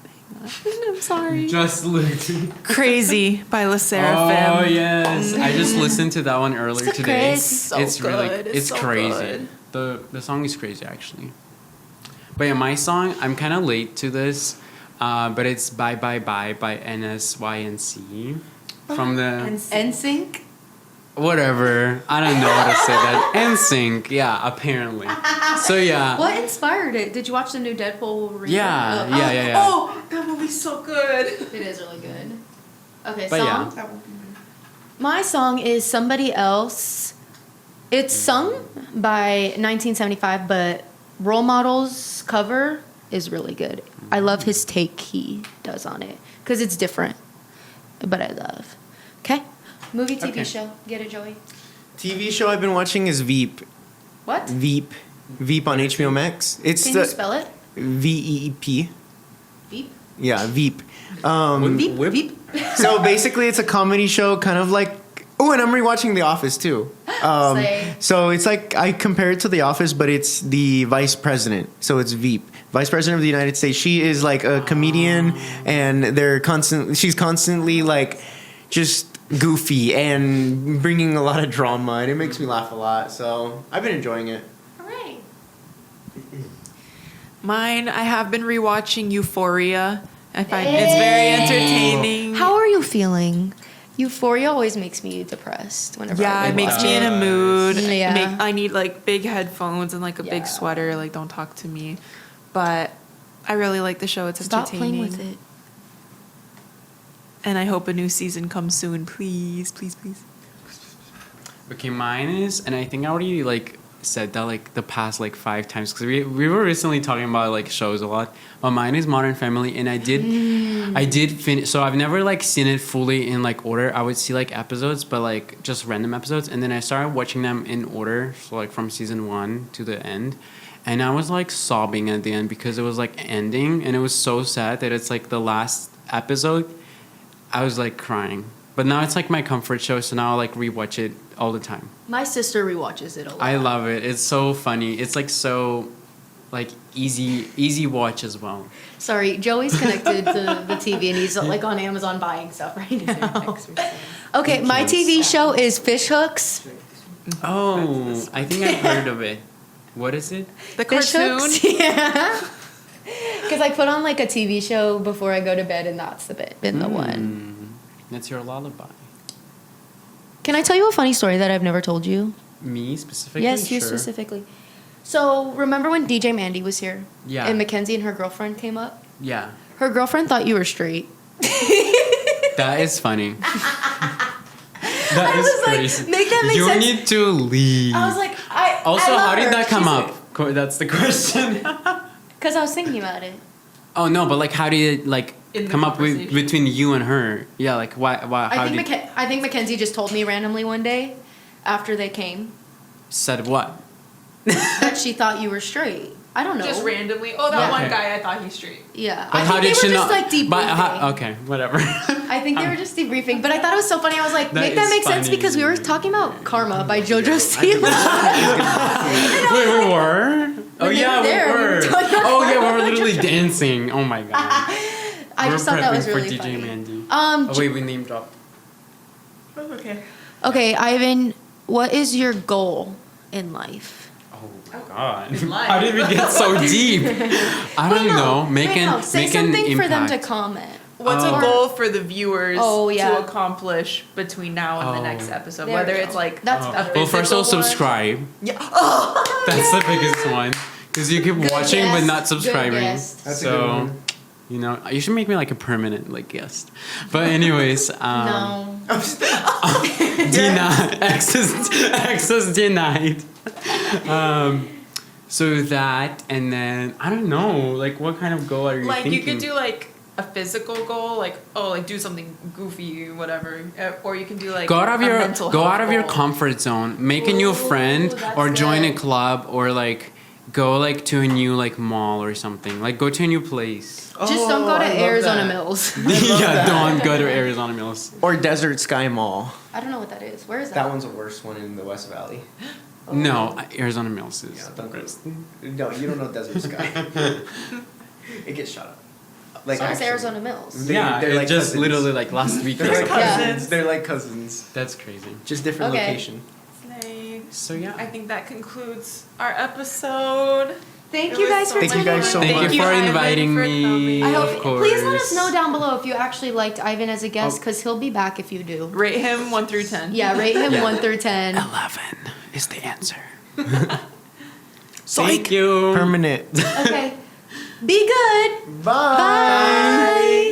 Hang on. I'm sorry. Just looked. Crazy by La Seraphim. Oh yes, I just listened to that one earlier It's today. crazy. So It's really, good. it's so crazy. good. The song is crazy actually. But yeah, my song, I'm kind of late to this, but it's Bye Bye Bye by NSYNC from the NSYNC? whatever. I don't know how to say that. NSYNC, yeah, apparently. So yeah. What inspired it? Did you watch the new Deadpool Wolverine? Yeah, Oh, yeah. Oh, that movie's so good. It is really good. Okay, But song. yeah. My song is Somebody Else. It's sung by 1975, but Role Models cover is really good. I love his take he does on it because it's different, but I love. Okay, movie, TV Okay. show. Get it, Joey? TV show I've been watching is Veep. What? Veep. Veep on HBO Max. It's Can the you spell it? VEEP. Veep. Yeah, Veep. Veep. Whip? Veep. So basically, it's a comedy show, kind of like. Oh, and I'm rewatching The Office too. Slay. So it's like I compare it to The Office, but it's the vice president. So it's Veep, vice president of the United States. She is like a comedian, and she's constantly like just goofy and bringing a lot of drama, and it makes me laugh a lot. So I've been enjoying it. All right. Mine, I have been rewatching Euphoria. I find it's very entertaining. How are you feeling? Euphoria always makes me depressed whenever Yeah, I it makes watch me in a mood. Yeah. I need like big headphones and like a Yeah. big sweater. Like, don't talk to me. But I really like the show. It's Stop entertaining. playing with it. And I hope a new season comes soon. Please, please, please. Okay, mine is, and I think I already like said that like the past like 5 times because we were recently talking about like shows a lot. But mine is Modern Family, and I did finish. So I've never like seen it fully in like order. I would see like episodes, but like just random episodes, and then I started watching them in order, so like from season 1 to the end. And I was like sobbing at the end because it was like ending, and it was so sad that it's like the last episode. I was like crying. But now it's like my comfort show, so now I like rewatch it all the time. My sister rewatches it a lot. I love it. It's so funny. It's like so like easy watch as well. Sorry, Joey's connected to the TV and he's like on Amazon buying stuff right now. Okay, my TV show is Fish Hooks. Oh, I think I've heard of it. What is it? The Fish cartoon. Hooks? Yeah. Because I put on like a TV show before I go to bed, and that's been the one. That's your lullaby. Can I tell you a funny story that I've never told you? Me specifically? Yes, you Sure. specifically. So remember when DJ Mandy was here? Yeah. And Mackenzie and her girlfriend came up? Yeah. Her girlfriend thought you were straight. That is funny. That I is was like, crazy. make that make you sense. need to leave. I was like, Also, I love how did her. that come She's up? That's the question. Because I was thinking about it. Oh no, but like, how did it like In the come up with conversation. between you and her? Yeah, like why? How did I think Mackenzie just told me randomly one day after they came said what? that she thought you were straight. I don't know. Just randomly. Oh, that Yeah. one Okay. guy, I thought he's straight. Yeah. But I how think did they she were know? just like debriefing. But okay, whatever. I think they were just debriefing, but I thought it was so funny. I was like, That make that is make sense funny. because we were talking about Karma by JoJo Siwa. Wait, we were? Oh When they yeah, were there, we we were were. talking about Oh yeah, we were Karma. literally dancing. Oh my god. I just thought that was for really DJ funny. Mandy. Um, Oh wait, we name dropped. Okay. Okay, Ivan, what is your goal in life? Oh my god. life. How did we get so deep? I don't know. Say something for them to comment. What's Oh. a goal for the viewers Oh, yeah. to accomplish between now and the next Oh. episode? There Whether we it's go. like That's Oh. better. Well, first of all, physical one. subscribe. Yeah. Oh, That's the biggest one. Because you keep Good watching but guess. not Good subscribing. guess. That's a so, good one. you know, you should make me like a permanent like guest. But anyways, No. denied. Access denied. So that, and then I don't know, like what kind of goal are you like thinking? you could do like a physical goal, like like do something goofy, whatever, or you can do like Go out of a your mental health goal. comfort zone. Make a new Ooh, friend, that's or join good. a club, or like go like to a new like mall or something. Like go to a new place. Just don't go to I love Arizona that. Mills. Yeah, that. don't go to Arizona Mills. Or Desert Sky Mall. I don't know what that is. Where is that? That one's the worst one in the West Valley. No, Arizona Mills is. Yeah, don't go. No, you don't know Desert Sky. It gets shot up. Like So is actually. Arizona Mills. Yeah, they're it like just cousins. literally like last week or They're like something. Yeah. cousins. They're like cousins. That's crazy. Just different Okay. location. Nice. So yeah. I think that concludes our episode. Thank It you was guys so for Thank you tuning guys in. so Thank much. you for Ivan, inviting for me. coming. I Of hope. course. Please let us know down below if you actually liked Ivan as a guest, because he'll be back if you do. Rate him 1 through 10. Yeah, rate him 1 through 10. 11 is the answer. Thank you. Permanent. Okay. Be good. Bye. Bye.